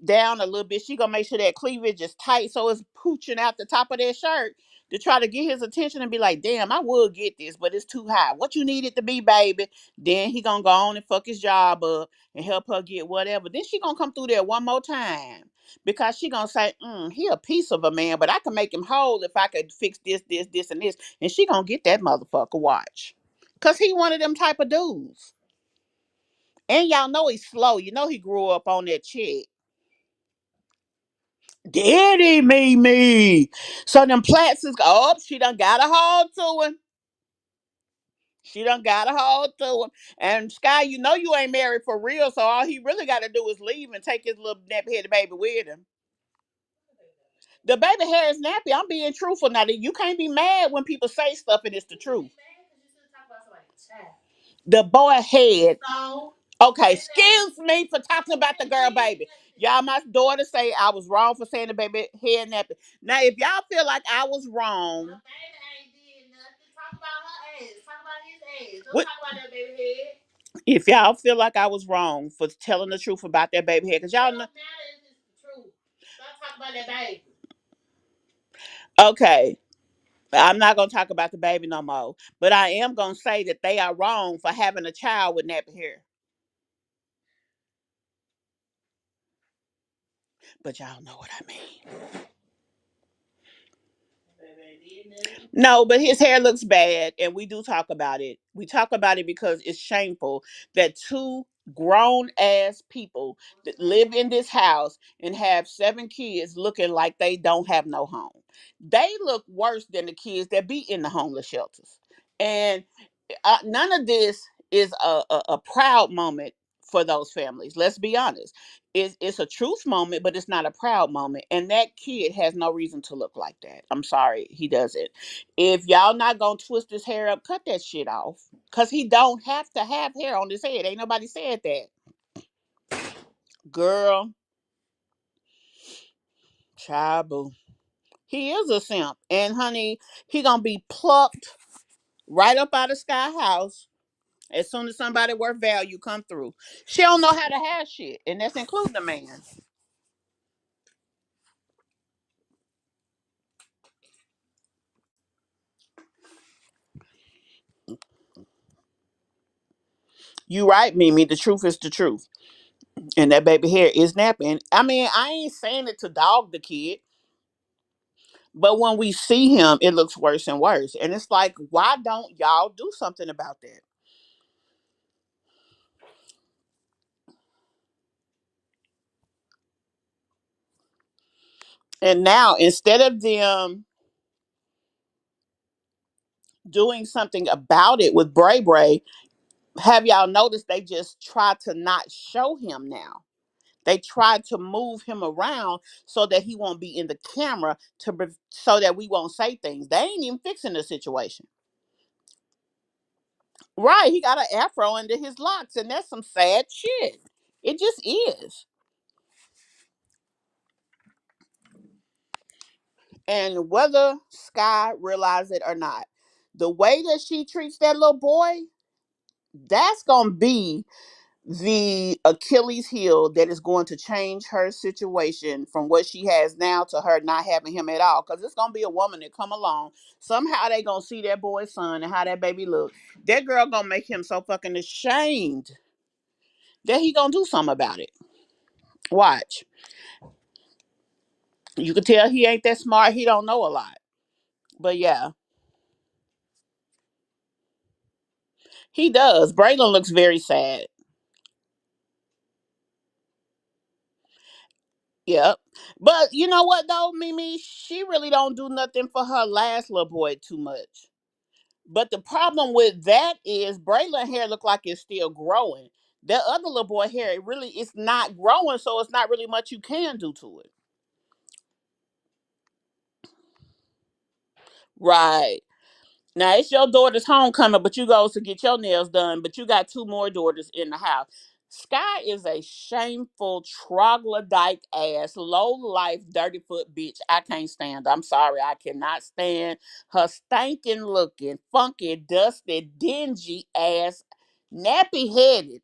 down a little bit. She gonna make sure that cleavage is tight so it's pooching out the top of that shirt to try to get his attention and be like, damn, I would get this, but it's too high. What you need it to be, baby? Then he gonna go on and fuck his job up and help her get whatever. Then she gonna come through there one more time because she gonna say, he a piece of a man, but I can make him whole if I could fix this, and this. And she gonna get that motherfucker watch. Cause he one of them type of dudes. And y'all know he's slow. You know he grew up on that chick. Daddy me. So them plats is she done got a hold to him. She done got a hold to him. And Sky, you know you ain't married for real, so all he really got to do is leave and take his little nappy headed baby with him. The baby hair is nappy. I'm being truthful now. You can't be mad when people say stuff and it's the truth. The boy head. Okay, excuse me for talking about the girl baby. Y'all, my daughter say I was wrong for saying the baby head nappy. Now, if y'all feel like I was wrong, what, if y'all feel like I was wrong for telling the truth about that baby head, because y'all know. Okay, I'm not gonna talk about the baby no more, but I am gonna say that they are wrong for having a child with nappy hair. But y'all know what I mean. No, but his hair looks bad, and we do talk about it. We talk about it because it's shameful that two grown ass people that live in this house and have 7 kids looking like they don't have no home. They look worse than the kids that be in the homeless shelters. And none of this is a proud moment for those families. Let's be honest. It's a truth moment, but it's not a proud moment. And that kid has no reason to look like that. I'm sorry, he doesn't. If y'all not gonna twist his hair up, cut that shit off. Cause he don't have to have hair on his head. Ain't nobody said that. Girl, child boo. He is a simp. And honey, he gonna be plucked right up out of Sky House as soon as somebody worth value come through. She don't know how to have shit, and that's including the man. You right, Mimi. The truth is the truth. And that baby hair is napping. I mean, I ain't saying it to dog the kid, but when we see him, it looks worse and worse. And it's like, why don't y'all do something about that? And now, instead of them doing something about it with Bray Bray, have y'all noticed they just try to not show him now? They tried to move him around so that he won't be in the camera so that we won't say things. They ain't even fixing the situation. Right, he got an afro under his locks, and that's some sad shit. It just is. And whether Sky realizes it or not, the way that she treats that little boy, that's gonna be the Achilles heel that is going to change her situation from what she has now to her not having him at all. Because it's gonna be a woman that come along. Somehow they gonna see that boy's son and how that baby look. That girl gonna make him so fucking ashamed that he gonna do something about it. Watch. You can tell he ain't that smart. He don't know a lot. But yeah, he does. Braylon looks very sad. Yep. But you know what though, Mimi? She really don't do nothing for her last little boy too much. But the problem with that is Braylon hair look like it's still growing. That other little boy hair, it really it's not growing, so it's not really much you can do to it. Right. Now it's your daughter's homecoming, but you goes to get your nails done, but you got two more daughters in the house. Sky is a shameful, troglodyte ass, low life, dirty foot bitch. I can't stand her. I'm sorry. I cannot stand her stinking looking, funky, dusty, dingy ass, nappy headed,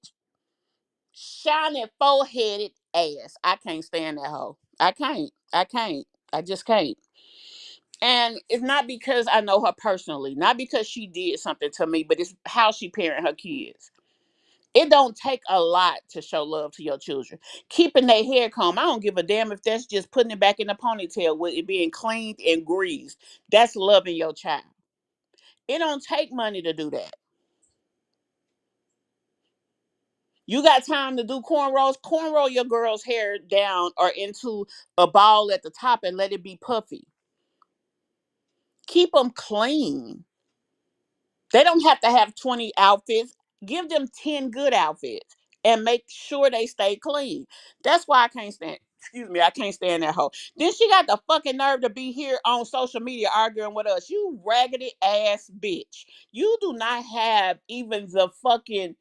shiny foreheaded ass. I can't stand that hoe. I can't. I can't. I just can't. And it's not because I know her personally, not because she did something to me, but it's how she parent her kids. It don't take a lot to show love to your children. Keeping their hair comb, I don't give a damn if that's just putting it back in the ponytail with it being cleaned and greased. That's loving your child. It don't take money to do that. You got time to do cornrows? Cornrow your girl's hair down or into a ball at the top and let it be puffy. Keep them clean. They don't have to have 20 outfits. Give them 10 good outfits and make sure they stay clean. That's why I can't stand, excuse me, I can't stand that hoe. Then she got the fucking nerve to be here on social media arguing with us. You raggedy ass bitch. You do not have even the fucking,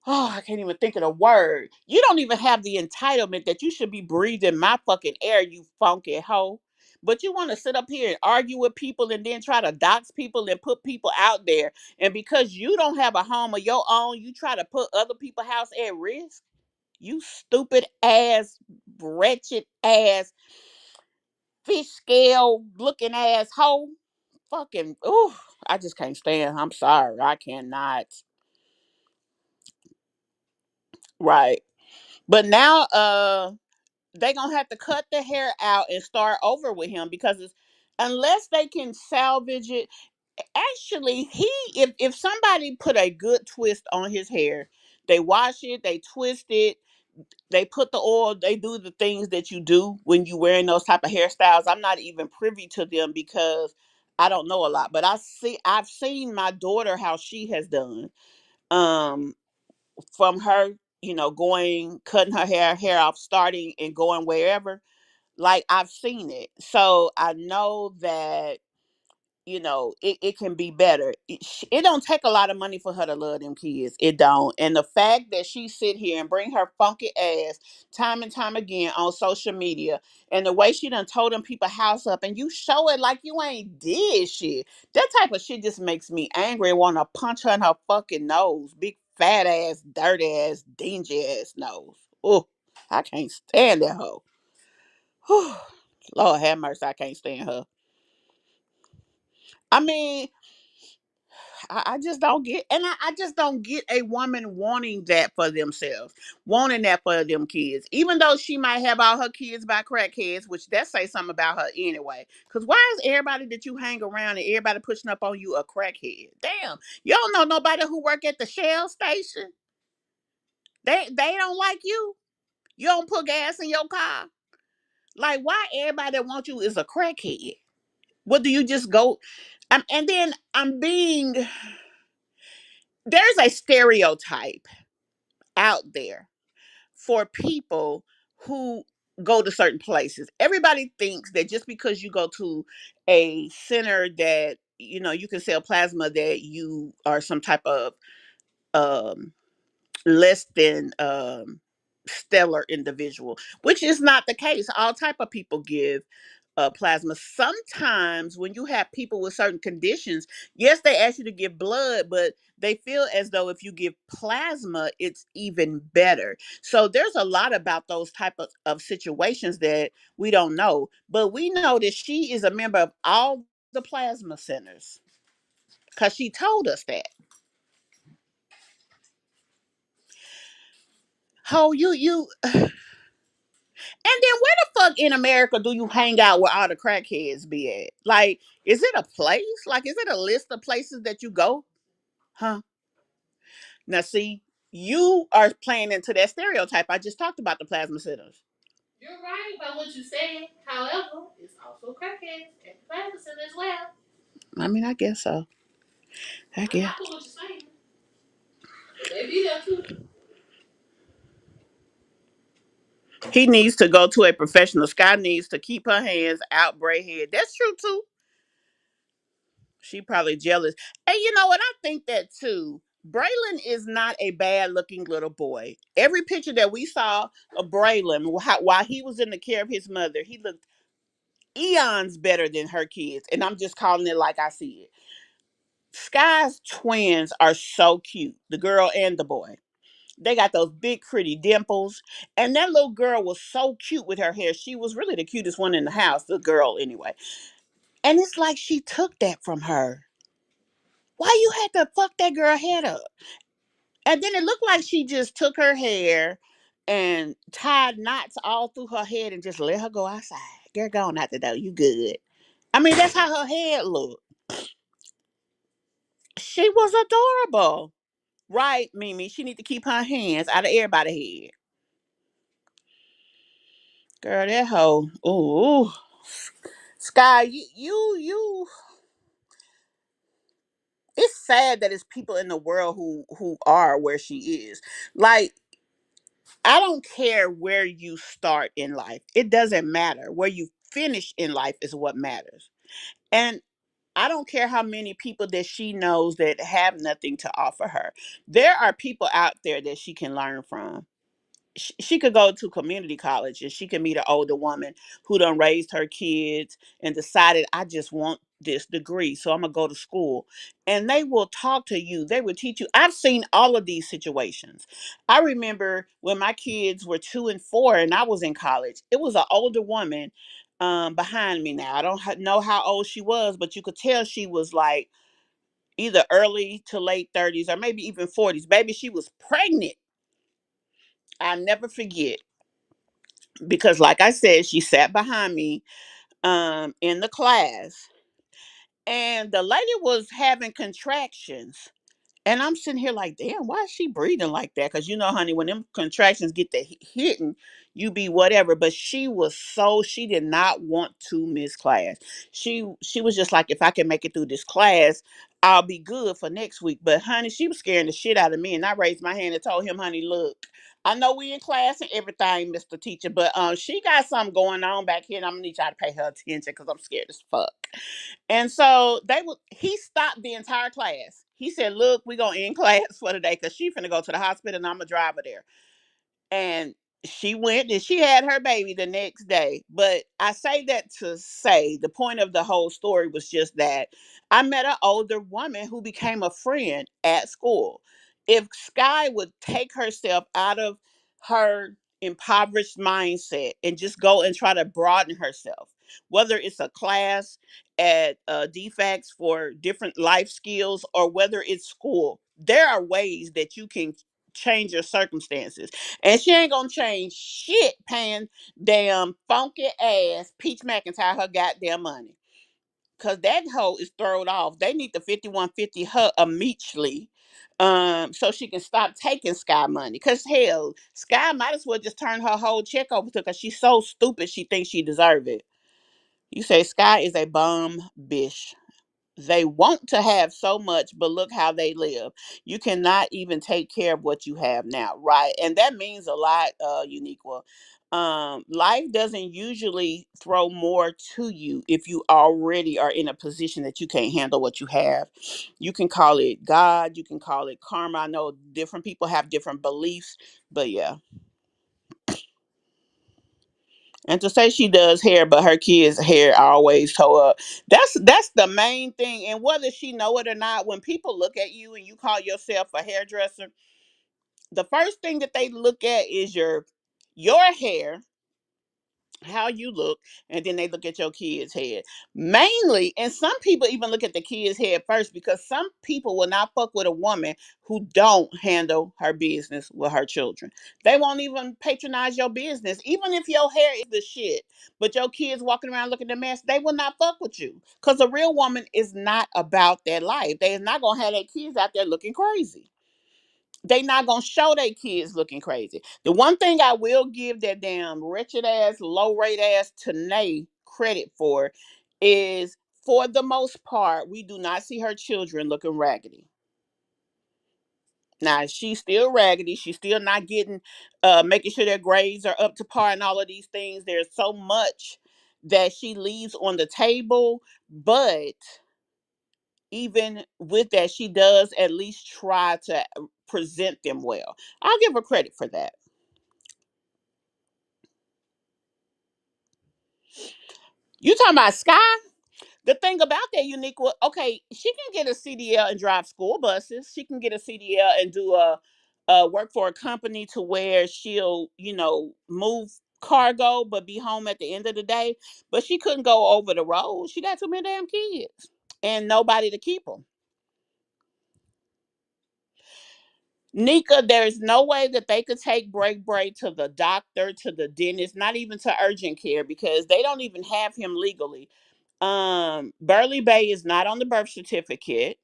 oh, I can't even think of the word. You don't even have the entitlement that you should be breathing my fucking air, you funky hoe. But you want to sit up here and argue with people and then try to dox people and put people out there. And because you don't have a home of your own, you try to put other people's house at risk. You stupid ass, wretched ass, fish scale looking ass hoe. Fucking, ooh, I just can't stand. I'm sorry. I cannot. Right. But now, they gonna have to cut the hair out and start over with him because unless they can salvage it. Actually, if somebody put a good twist on his hair, they wash it, they twist it, they put the oil, they do the things that you do when you wearing those type of hairstyles. I'm not even privy to them because I don't know a lot, but I've seen my daughter how she has done. Um, from her, going cutting her hair off, starting and going wherever, like I've seen it, so I know that it can be better. It don't take a lot of money for her to love them kids. It don't. And the fact that she sit here and bring her funky ass time and time again on social media, and the way she done told them people house up, and you show it like you ain't did shit. That type of shit just makes me angry and want to punch her in her fucking nose. Big fat ass, dirty ass, dingy ass nose. Oh, I can't stand that hoe. Whew. Lord have mercy, I can't stand her. I mean, I just don't get, and I just don't get a woman wanting that for themselves, wanting that for them kids, even though she might have all her kids by crackheads, which that say something about her anyway. Because why is everybody that you hang around and everybody pushing up on you a crackhead? Damn, you don't know nobody who work at the Shell station. They don't like you. You don't put gas in your car. Like, why everybody that wants you is a crackhead? What do you just go? And then there's a stereotype out there for people who go to certain places. Everybody thinks that just because you go to a center that you can sell plasma, that you are some type of um less than stellar individual, which is not the case. All type of people give plasma. Sometimes when you have people with certain conditions, yes, they ask you to give blood, but they feel as though if you give plasma, it's even better. So there's a lot about those type of situations that we don't know, but we know that she is a member of all the plasma centers because she told us that. Oh, you And then where the fuck in America do you hang out where all the crackheads be at? Like, is it a place? Like, is it a list of places that you go? Huh? Now, see, you are playing into that stereotype. I just talked about the plasma centers. You're right about what you said. However, it's also crackheads at the plasma center as well. I mean, I guess so. I guess. I know what you're saying. They be there too. He needs to go to a professional. Sky needs to keep her hands out Bray head. That's true too. She probably jealous. And you know what? I think that too. Braylon is not a bad looking little boy. Every picture that we saw of Braylon while he was in the care of his mother, he looked eons better than her kids. And I'm just calling it like I see it. Sky's twins are so cute, the girl and the boy. They got those big, pretty dimples. And that little girl was so cute with her hair. She was really the cutest one in the house, the girl anyway. And it's like she took that from her. Why you had to fuck that girl head up? And then it looked like she just took her hair and tied knots all through her head and just let her go outside. Girl, go on out the door. You good. I mean, that's how her head looked. She was adorable. Right, Mimi? She need to keep her hands out of everybody's head. Girl, that hoe. Ooh. Sky, you it's sad that it's people in the world who are where she is. Like, I don't care where you start in life. It doesn't matter. Where you finish in life is what matters. And I don't care how many people that she knows that have nothing to offer her. There are people out there that she can learn from. She could go to community college and she could meet an older woman who done raised her kids and decided, I just want this degree, so I'm gonna go to school. And they will talk to you, they will teach you. I've seen all of these situations. I remember when my kids were 2 and 4 and I was in college, it was an older woman behind me. Now I don't know how old she was, but you could tell she was like either early to late 30s or maybe even 40s. Baby, she was pregnant. I never forget, because like I said, she sat behind me in the class, and the lady was having contractions. And I'm sitting here like, damn, why is she breathing like that? Because you know, honey, when them contractions get to hitting, you be whatever. But she did not want to miss class. She was just like, if I can make it through this class, I'll be good for next week. But honey, she was scaring the shit out of me. And I raised my hand and told him, honey, look, I know we in class and everything, Mr. Teacher, but she got something going on back here, and I'm gonna need y'all to pay her attention because I'm scared as fuck. And so he stopped the entire class. He said, look, we're gonna end class for the day because she finna go to the hospital and I'm gonna drive her there. And she went and she had her baby the next day. But I say that to say the point of the whole story was just that I met an older woman who became a friend at school. If Sky would take herself out of her impoverished mindset and just go and try to broaden herself, whether it's a class at DFACS for different life skills or whether it's school, there are ways that you can change your circumstances. And she ain't gonna change shit paying damn funky ass Peach McIntyre her goddamn money. Cause that hoe is thrown off. They need the 5150 her immediately. So she can stop taking Sky money. Cause hell, Sky might as well just turn her whole check over to her because she's so stupid she thinks she deserve it. You say Sky is a bum bitch. They want to have so much, but look how they live. You cannot even take care of what you have now, right? And that means a lot, Uniqua. Life doesn't usually throw more to you if you already are in a position that you can't handle what you have. You can call it God, you can call it karma. I know different people have different beliefs, but yeah. And to say she does hair, but her kids' hair always toe up. That's the main thing. And whether she know it or not, when people look at you and you call yourself a hairdresser, the first thing that they look at is your hair, how you look, and then they look at your kids' head. Mainly, and some people even look at the kids' head first because some people will not fuck with a woman who don't handle her business with her children. They won't even patronize your business. Even if your hair is the shit, but your kids walking around looking a mess, they will not fuck with you. Because a real woman is not about that life. They is not gonna have their kids out there looking crazy. They not gonna show their kids looking crazy. The one thing I will give that damn wretched ass, low rate ass Tanae credit for is, for the most part, we do not see her children looking raggedy. Now she's still raggedy. She's still not getting, making sure their grades are up to par and all of these things. There's so much that she leaves on the table, but even with that, she does at least try to present them well. I'll give her credit for that. You talking about Sky? The thing about that unique, okay, she can get a CDL and drive school buses. She can get a CDL and do work for a company to where she'll, move cargo but be home at the end of the day. But she couldn't go over the road. She got too many damn kids and nobody to keep them. Nika, there's no way that they could take Break Break to the doctor, to the dentist, not even to urgent care because they don't even have him legally. Burley Bay is not on the birth certificate.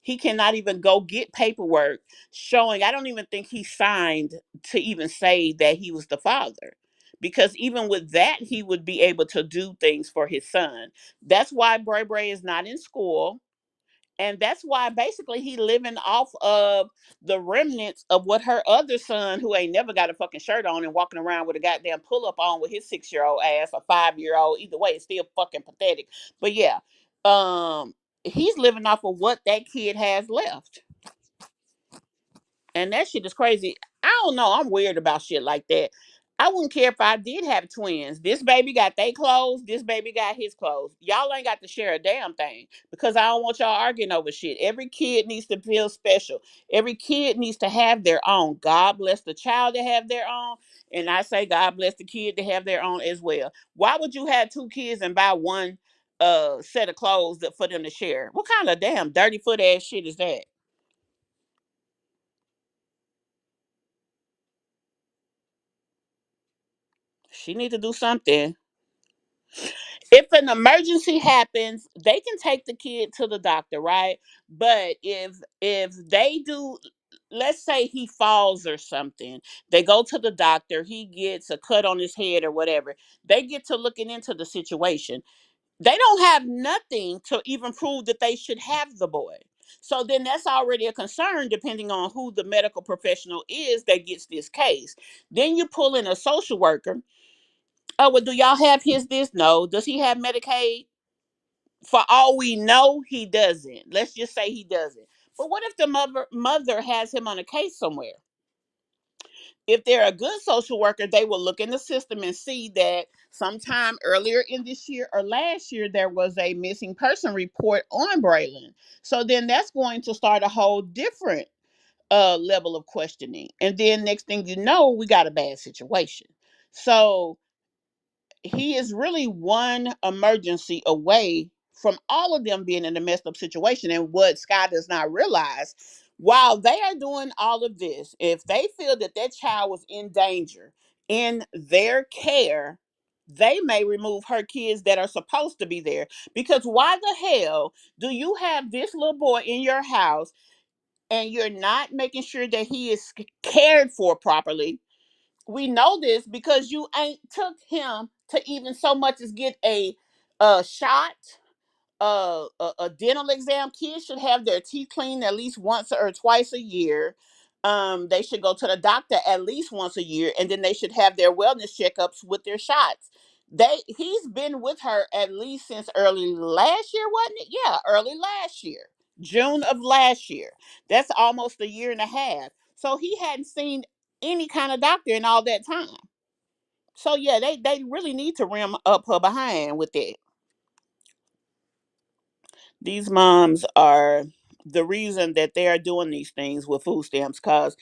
He cannot even go get paperwork showing. I don't even think he signed to even say that he was the father. Because even with that, he would be able to do things for his son. That's why Bray Bray is not in school. And that's why basically he living off of the remnants of what her other son, who ain't never got a fucking shirt on and walking around with a goddamn pull up on with his 6-year-old ass or 5-year old. Either way, it's still fucking pathetic. But yeah, he's living off of what that kid has left. And that shit is crazy. I don't know. I'm weird about shit like that. I wouldn't care if I did have twins. This baby got their clothes. This baby got his clothes. Y'all ain't got to share a damn thing because I don't want y'all arguing over shit. Every kid needs to feel special. Every kid needs to have their own. God bless the child to have their own. And I say God bless the kid to have their own as well. Why would you have two kids and buy one set of clothes for them to share? What kind of damn dirty foot ass shit is that? She need to do something. If an emergency happens, they can take the kid to the doctor, right? But if they do, let's say he falls or something, they go to the doctor, he gets a cut on his head or whatever. They get to looking into the situation. They don't have nothing to even prove that they should have the boy. So then that's already a concern depending on who the medical professional is that gets this case. Then you pull in a social worker. Oh, well, do y'all have his this? No. Does he have Medicaid? For all we know, he doesn't. Let's just say he doesn't. But what if the mother has him on a case somewhere? If they're a good social worker, they will look in the system and see that sometime earlier in this year or last year there was a missing person report on Braylon. So then that's going to start a whole different level of questioning. And then next thing you know, we got a bad situation. So he is really one emergency away from all of them being in a messed up situation. And what Scott does not realize, while they are doing all of this, if they feel that that child was in danger in their care, they may remove her kids that are supposed to be there. Because why the hell do you have this little boy in your house and you're not making sure that he is cared for properly? We know this because you ain't took him to even so much as get a shot, a dental exam. Kids should have their teeth cleaned at least once or twice a year. They should go to the doctor at least once a year, and then they should have their wellness checkups with their shots. He's been with her at least since early last year, wasn't it? Yeah, early last year, June of last year. That's almost a year and a half. So he hadn't seen any kind of doctor in all that time. So yeah, they really need to rim up her behind with that. These moms are the reason that they are doing these things with food stamps, because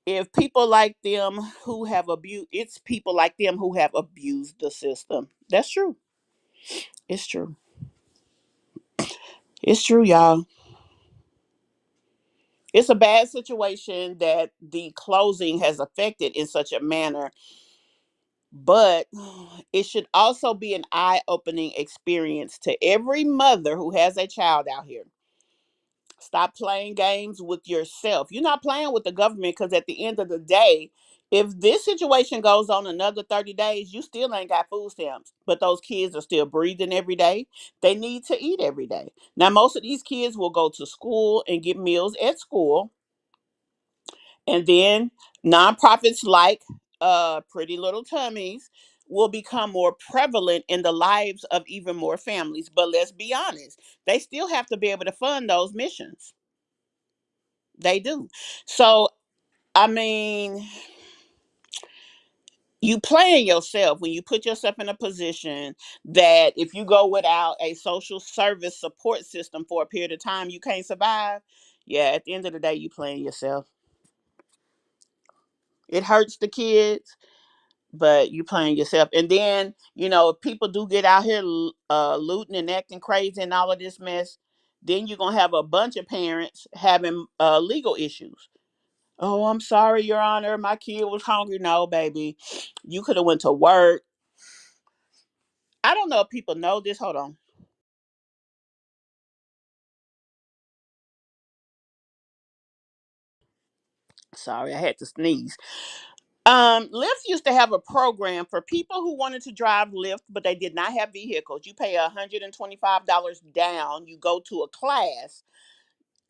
if people like them who have abused, it's people like them who have abused the system. That's true. It's true. It's true, y'all. It's a bad situation that the closing has affected in such a manner, but it should also be an eye-opening experience to every mother who has a child out here. Stop playing games with yourself. You're not playing with the government, because at the end of the day, if this situation goes on another 30 days, you still ain't got food stamps. But those kids are still breathing every day. They need to eat every day. Now, most of these kids will go to school and get meals at school. And then nonprofits like Pretty Little Tummies will become more prevalent in the lives of even more families. But let's be honest, they still have to be able to fund those missions. They do. So, I mean, you playing yourself when you put yourself in a position that if you go without a social service support system for a period of time, you can't survive. Yeah, at the end of the day, you playing yourself. It hurts the kids, but you playing yourself. And then, if people do get out here looting and acting crazy and all of this mess, then you're going to have a bunch of parents having legal issues. Oh, I'm sorry, Your Honor. My kid was hungry. No, baby. You could have went to work. I don't know if people know this. Hold on. Sorry, I had to sneeze. Lyft used to have a program for people who wanted to drive Lyft, but they did not have vehicles. You pay $125 down. You go to a class.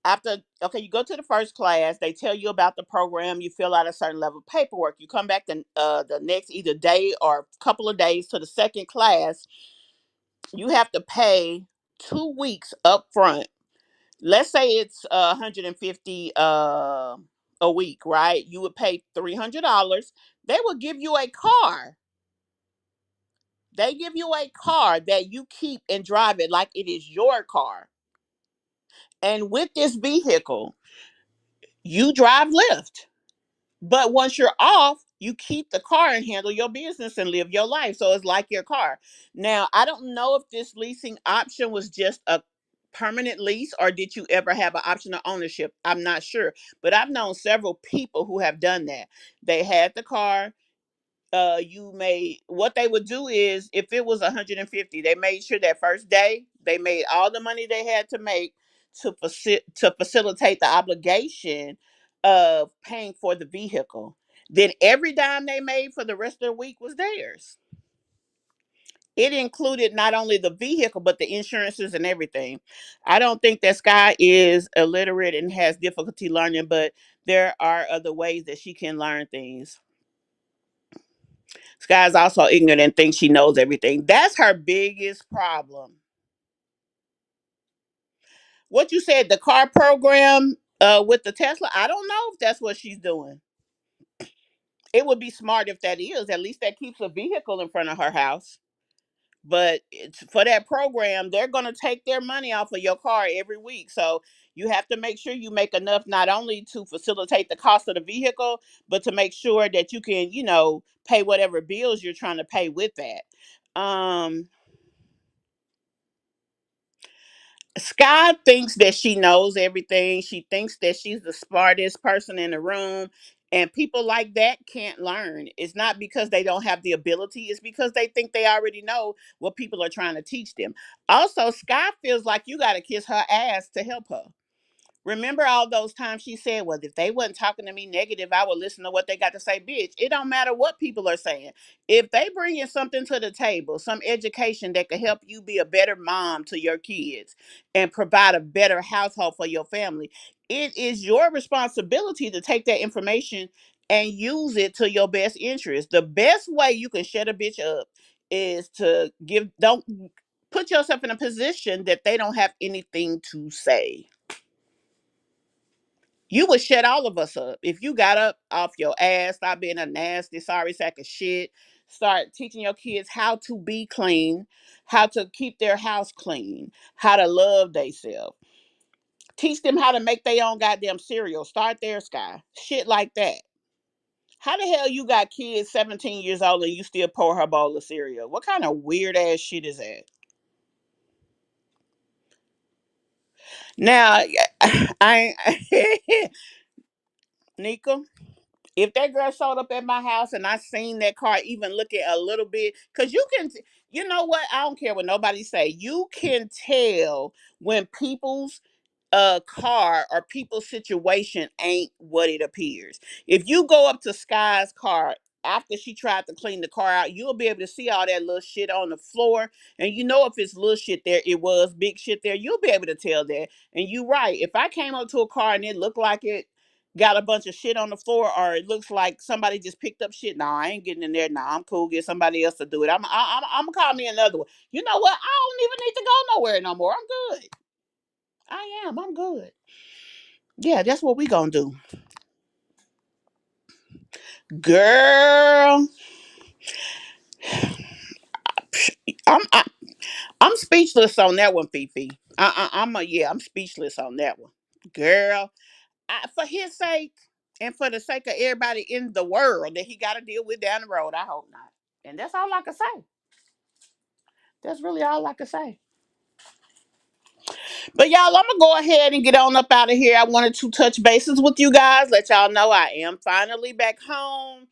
After, okay, you go to the first class. They tell you about the program. You fill out a certain level of paperwork. You come back the next either day or couple of days to the second class. You have to pay 2 weeks up front. Let's say it's 150 a week, right? You would pay $300. They will give you a car. They give you a car that you keep and drive it like it is your car. And with this vehicle, you drive Lyft. But once you're off, you keep the car and handle your business and live your life. So it's like your car. Now, I don't know if this leasing option was just a permanent lease or did you ever have an option of ownership? I'm not sure. But I've known several people who have done that. They had the car. You made what they would do is if it was 150, they made sure that first day they made all the money they had to make to facilitate the obligation of paying for the vehicle. Then every dime they made for the rest of the week was theirs. It included not only the vehicle but the insurances and everything. I don't think that Sky is illiterate and has difficulty learning, but there are other ways that she can learn things. Sky's also ignorant and thinks she knows everything. That's her biggest problem. What you said, the car program with the Tesla, I don't know if that's what she's doing. It would be smart if that is. At least that keeps a vehicle in front of her house. But for that program, they're going to take their money off of your car every week. So you have to make sure you make enough not only to facilitate the cost of the vehicle, but to make sure that you can, pay whatever bills you're trying to pay with that. Sky thinks that she knows everything. She thinks that she's the smartest person in the room. And people like that can't learn. It's not because they don't have the ability, it's because they think they already know what people are trying to teach them. Also, Sky feels like you got to kiss her ass to help her. Remember all those times she said, well, if they wasn't talking to me negative, I would listen to what they got to say. Bitch, it don't matter what people are saying. If they bring in something to the table, some education that could help you be a better mom to your kids and provide a better household for your family, it is your responsibility to take that information and use it to your best interest. The best way you can shut a bitch up is to don't put yourself in a position that they don't have anything to say. You would shut all of us up if you got up off your ass, stop being a nasty, sorry sack of shit. Start teaching your kids how to be clean, how to keep their house clean, how to love themselves. Teach them how to make their own goddamn cereal. Start their Sky. Shit like that. How the hell you got kids 17 years old and you still pour her bowl of cereal? What kind of weird ass shit is that? Now, I Nika, if that girl showed up at my house and I seen that car even looking a little bit, because you know what? I don't care what nobody say. You can tell when people's car or people's situation ain't what it appears. If you go up to Sky's car after she tried to clean the car out, you'll be able to see all that little shit on the floor. And you know if it's little shit there, it was big shit there. You'll be able to tell that. And you right. If I came up to a car and it looked like it got a bunch of shit on the floor or it looks like somebody just picked up shit, nah, I ain't getting in there. Nah, I'm cool. Get somebody else to do it. I'm gonna call me another one. You know what? I don't even need to go nowhere no more. I'm good. I am. I'm good. Yeah, that's what we gonna do. Girl, I'm I, I'm speechless on that one, Fifi. I'm speechless on that one. Girl, for his sake and for the sake of everybody in the world that he got to deal with down the road, I hope not. And that's all I can say. That's really all I can say. But y'all, I'm gonna go ahead and get on up out of here. I wanted to touch bases with you guys, let y'all know I am finally back home.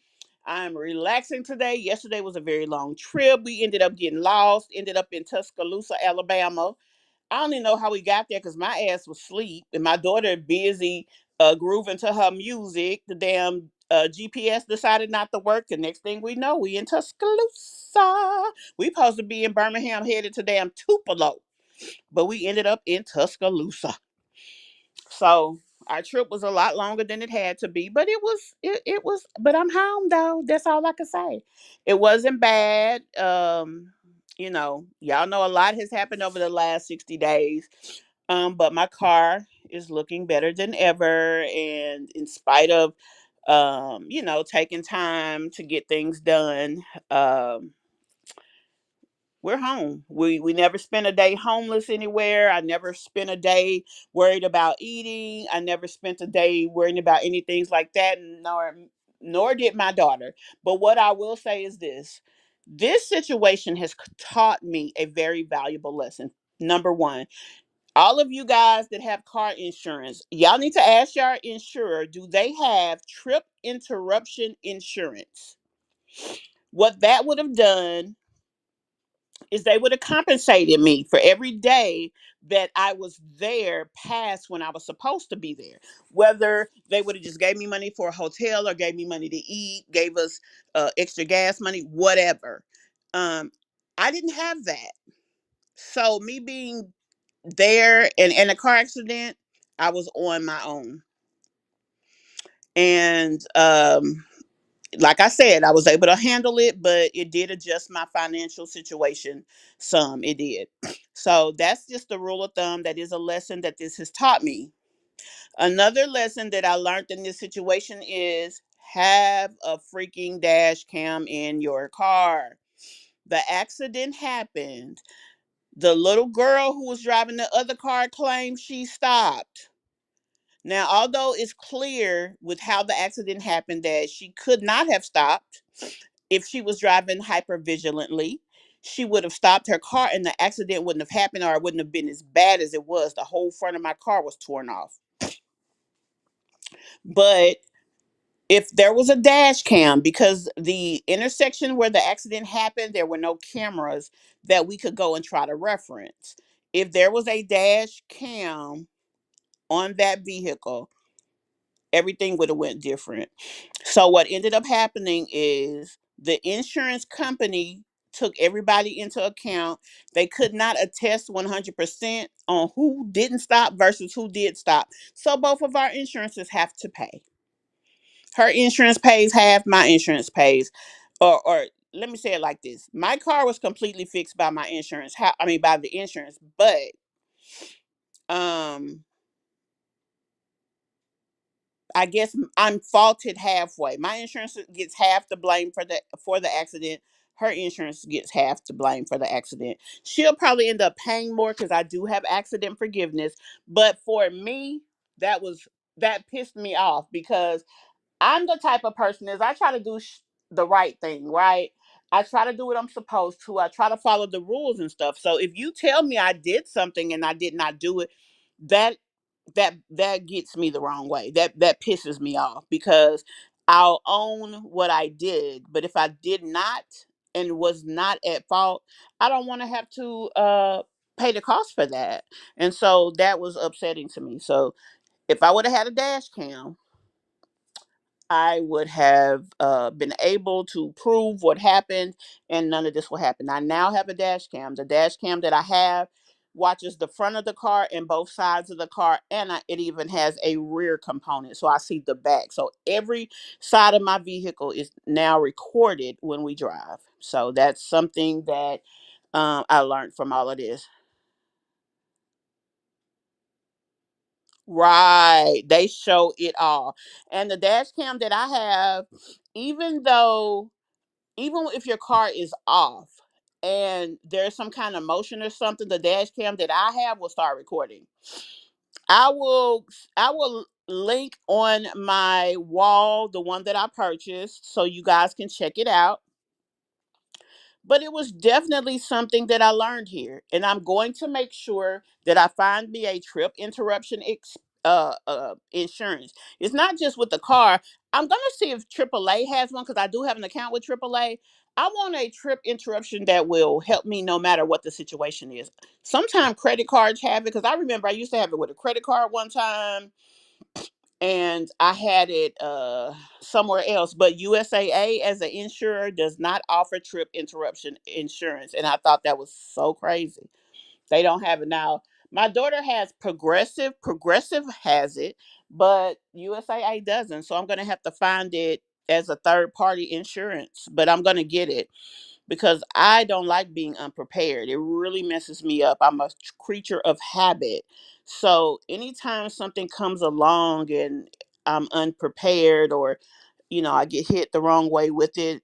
I'm relaxing today. Yesterday was a very long trip. We ended up getting lost, ended up in Tuscaloosa, Alabama. I don't even know how we got there because my ass was asleep and my daughter busy grooving to her music. The damn GPS decided not to work. The next thing we know, we in Tuscaloosa. We supposed to be in Birmingham headed to damn Tupelo, but we ended up in Tuscaloosa. So our trip was a lot longer than it had to be, but it was but I'm home though. That's all I can say. It wasn't bad. Y'all know a lot has happened over the last 60 days. But my car is looking better than ever, and in spite of taking time to get things done, um we're home. We never spent a day homeless anywhere. I never spent a day worried about eating. I never spent a day worrying about anything like that, nor did my daughter. But what I will say is this. This situation has taught me a very valuable lesson. Number one, all of you guys that have car insurance, y'all need to ask your insurer, do they have trip interruption insurance? What that would have done is they would have compensated me for every day that I was there past when I was supposed to be there. Whether they would have just gave me money for a hotel or gave me money to eat, gave us extra gas money, whatever. Um, I didn't have that. So me being there and in a car accident, I was on my own. And like I said, I was able to handle it, but it did adjust my financial situation some. It did. So that's just the rule of thumb. That is a lesson that this has taught me. Another lesson that I learned in this situation is have a freaking dash cam in your car. The accident happened. The little girl who was driving the other car claimed she stopped. Now, although it's clear with how the accident happened that she could not have stopped if she was driving hyper vigilantly, she would have stopped her car and the accident wouldn't have happened, or it wouldn't have been as bad as it was. The whole front of my car was torn off. But if there was a dash cam, because the intersection where the accident happened, there were no cameras that we could go and try to reference. If there was a dash cam on that vehicle, everything would have went different. So what ended up happening is the insurance company took everybody into account. They could not attest 100% on who didn't stop versus who did stop. So both of our insurances have to pay. Her insurance pays half, my insurance pays. Or let me say it like this. My car was completely fixed by my insurance. By the insurance, but um I guess I'm faulted halfway. My insurance gets half the blame for the accident. Her insurance gets half the blame for the accident. She'll probably end up paying more because I do have accident forgiveness. But for me, that pissed me off because I'm the type of person is I try to do the right thing, right? I try to do what I'm supposed to. I try to follow the rules and stuff. So if you tell me I did something and I did not do it, that that gets me the wrong way. That pisses me off because I'll own what I did, but if I did not and was not at fault, I don't want to have to pay the cost for that. And so that was upsetting to me. So if I would have had a dash cam, I would have been able to prove what happened and none of this will happen. I now have a dash cam. The dash cam that I have watches the front of the car and both sides of the car, and it even has a rear component. So I see the back. So every side of my vehicle is now recorded when we drive. So that's something that I learned from all of this. Right. They show it all. And the dash cam that I have, even though even if your car is off and there's some kind of motion or something, the dash cam that I have will start recording. I will link on my wall the one that I purchased so you guys can check it out. But it was definitely something that I learned here, and I'm going to make sure that I find me a trip interruption insurance. It's not just with the car. I'm gonna see if AAA has one because I do have an account with AAA. I want a trip interruption that will help me no matter what the situation is. Sometimes credit cards have it because I remember I used to have it with a credit card one time, and I had it somewhere else. But USAA as an insurer does not offer trip interruption insurance, and I thought that was so crazy. They don't have it now. My daughter has Progressive. Progressive has it, but USAA doesn't. So I'm gonna have to find it as a third party insurance. But I'm gonna get it because I don't like being unprepared. It really messes me up. I'm a creature of habit. So anytime something comes along and I'm unprepared, or I get hit the wrong way with it,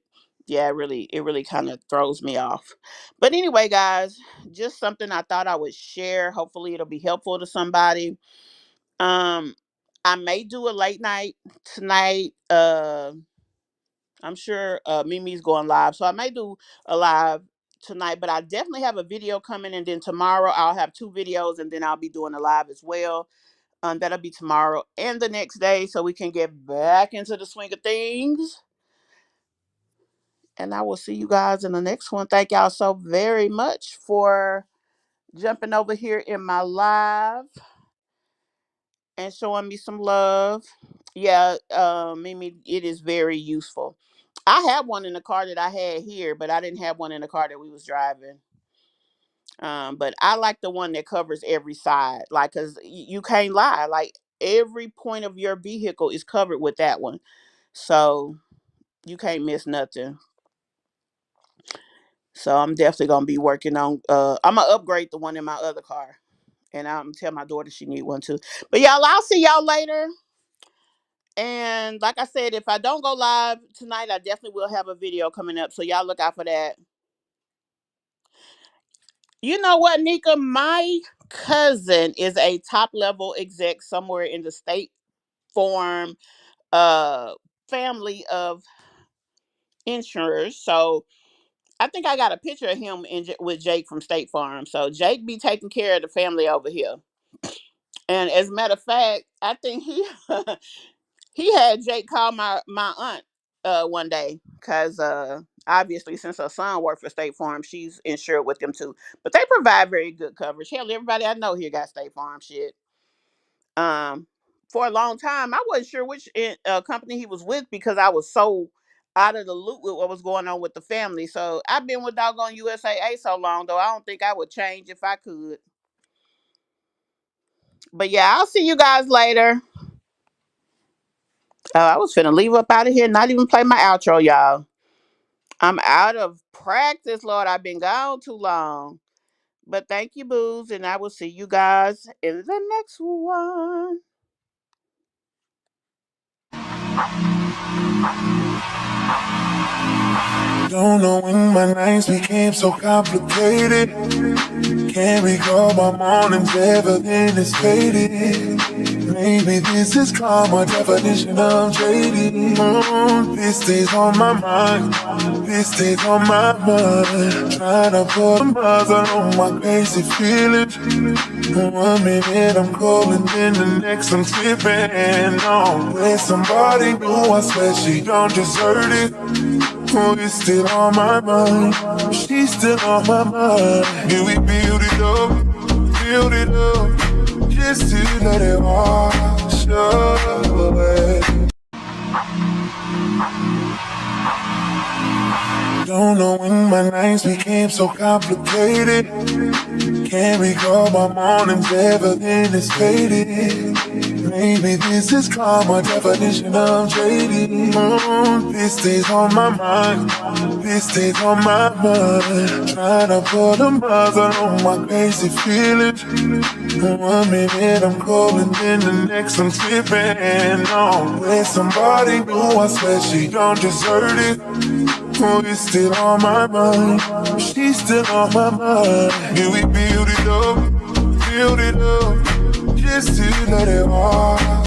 yeah, it really kind of throws me off. But anyway, guys, just something I thought I would share. Hopefully it'll be helpful to somebody. Um I may do a late night tonight. I'm sure Mimi's going live, so I may do a live tonight. But I definitely have a video coming, and then tomorrow I'll have two videos, and then I'll be doing a live as well. That'll be tomorrow and the next day, so we can get back into the swing of things. And I will see you guys in the next one. Thank y'all so very much for jumping over here in my live and showing me some love. Yeah, Mimi, it is very useful. I have one in the car that I had here, but I didn't have one in the car that we was driving. But I like the one that covers every side, like, cause you can't lie, like every point of your vehicle is covered with that one, so you can't miss nothing. So I'm definitely gonna be working on. I'm gonna upgrade the one in my other car, and I'm tell my daughter she need one too. But y'all, I'll see y'all later. And like I said, if I don't go live tonight, I definitely will have a video coming up. So y'all look out for that. You know what, Nika? My cousin is a top level exec somewhere in the State Farm uh family of insurers. So I think I got a picture of him with Jake from State Farm. So Jake be taking care of the family over here. And as a matter of fact, I think he he had Jake call my aunt one day because obviously since her son worked for State Farm, she's insured with them too. But they provide very good coverage. Hell, everybody I know here got State Farm shit. Um, for a long time, I wasn't sure which company he was with because I was so out of the loop with what was going on with the family. So I've been with doggone USAA so long, though I don't think I would change if I could. But yeah, I'll see you guys later. I was finna leave up out of here, not even play my outro, y'all. I'm out of practice, Lord. I've been gone too long. But thank you, booze, and I will see you guys in the next one. Don't know when my nights became so complicated. Can't recall my mornings ever been as faded. Maybe this is called my definition of jaded. This stays on my mind. This stays on my mind. Trying to put a muzzle on my crazy feelings. One minute I'm cold and then the next I'm slipping on. With somebody new, I swear she don't deserve it. Oh, it's still on my mind. She's still on my mind. And we build it up, just to let it wash away. Don't know when my nights became so complicated. Can't recall my mornings ever been as faded. Maybe this is called my definition of jaded. This stays on my mind. This stays on my mind. Trying to put a muzzle on my crazy feelings. One minute I'm cold and then the next I'm slipping on. With somebody new, I swear she don't deserve it. Oh, it's still on my mind. She's still on my mind. And we build it up, just to let it walk.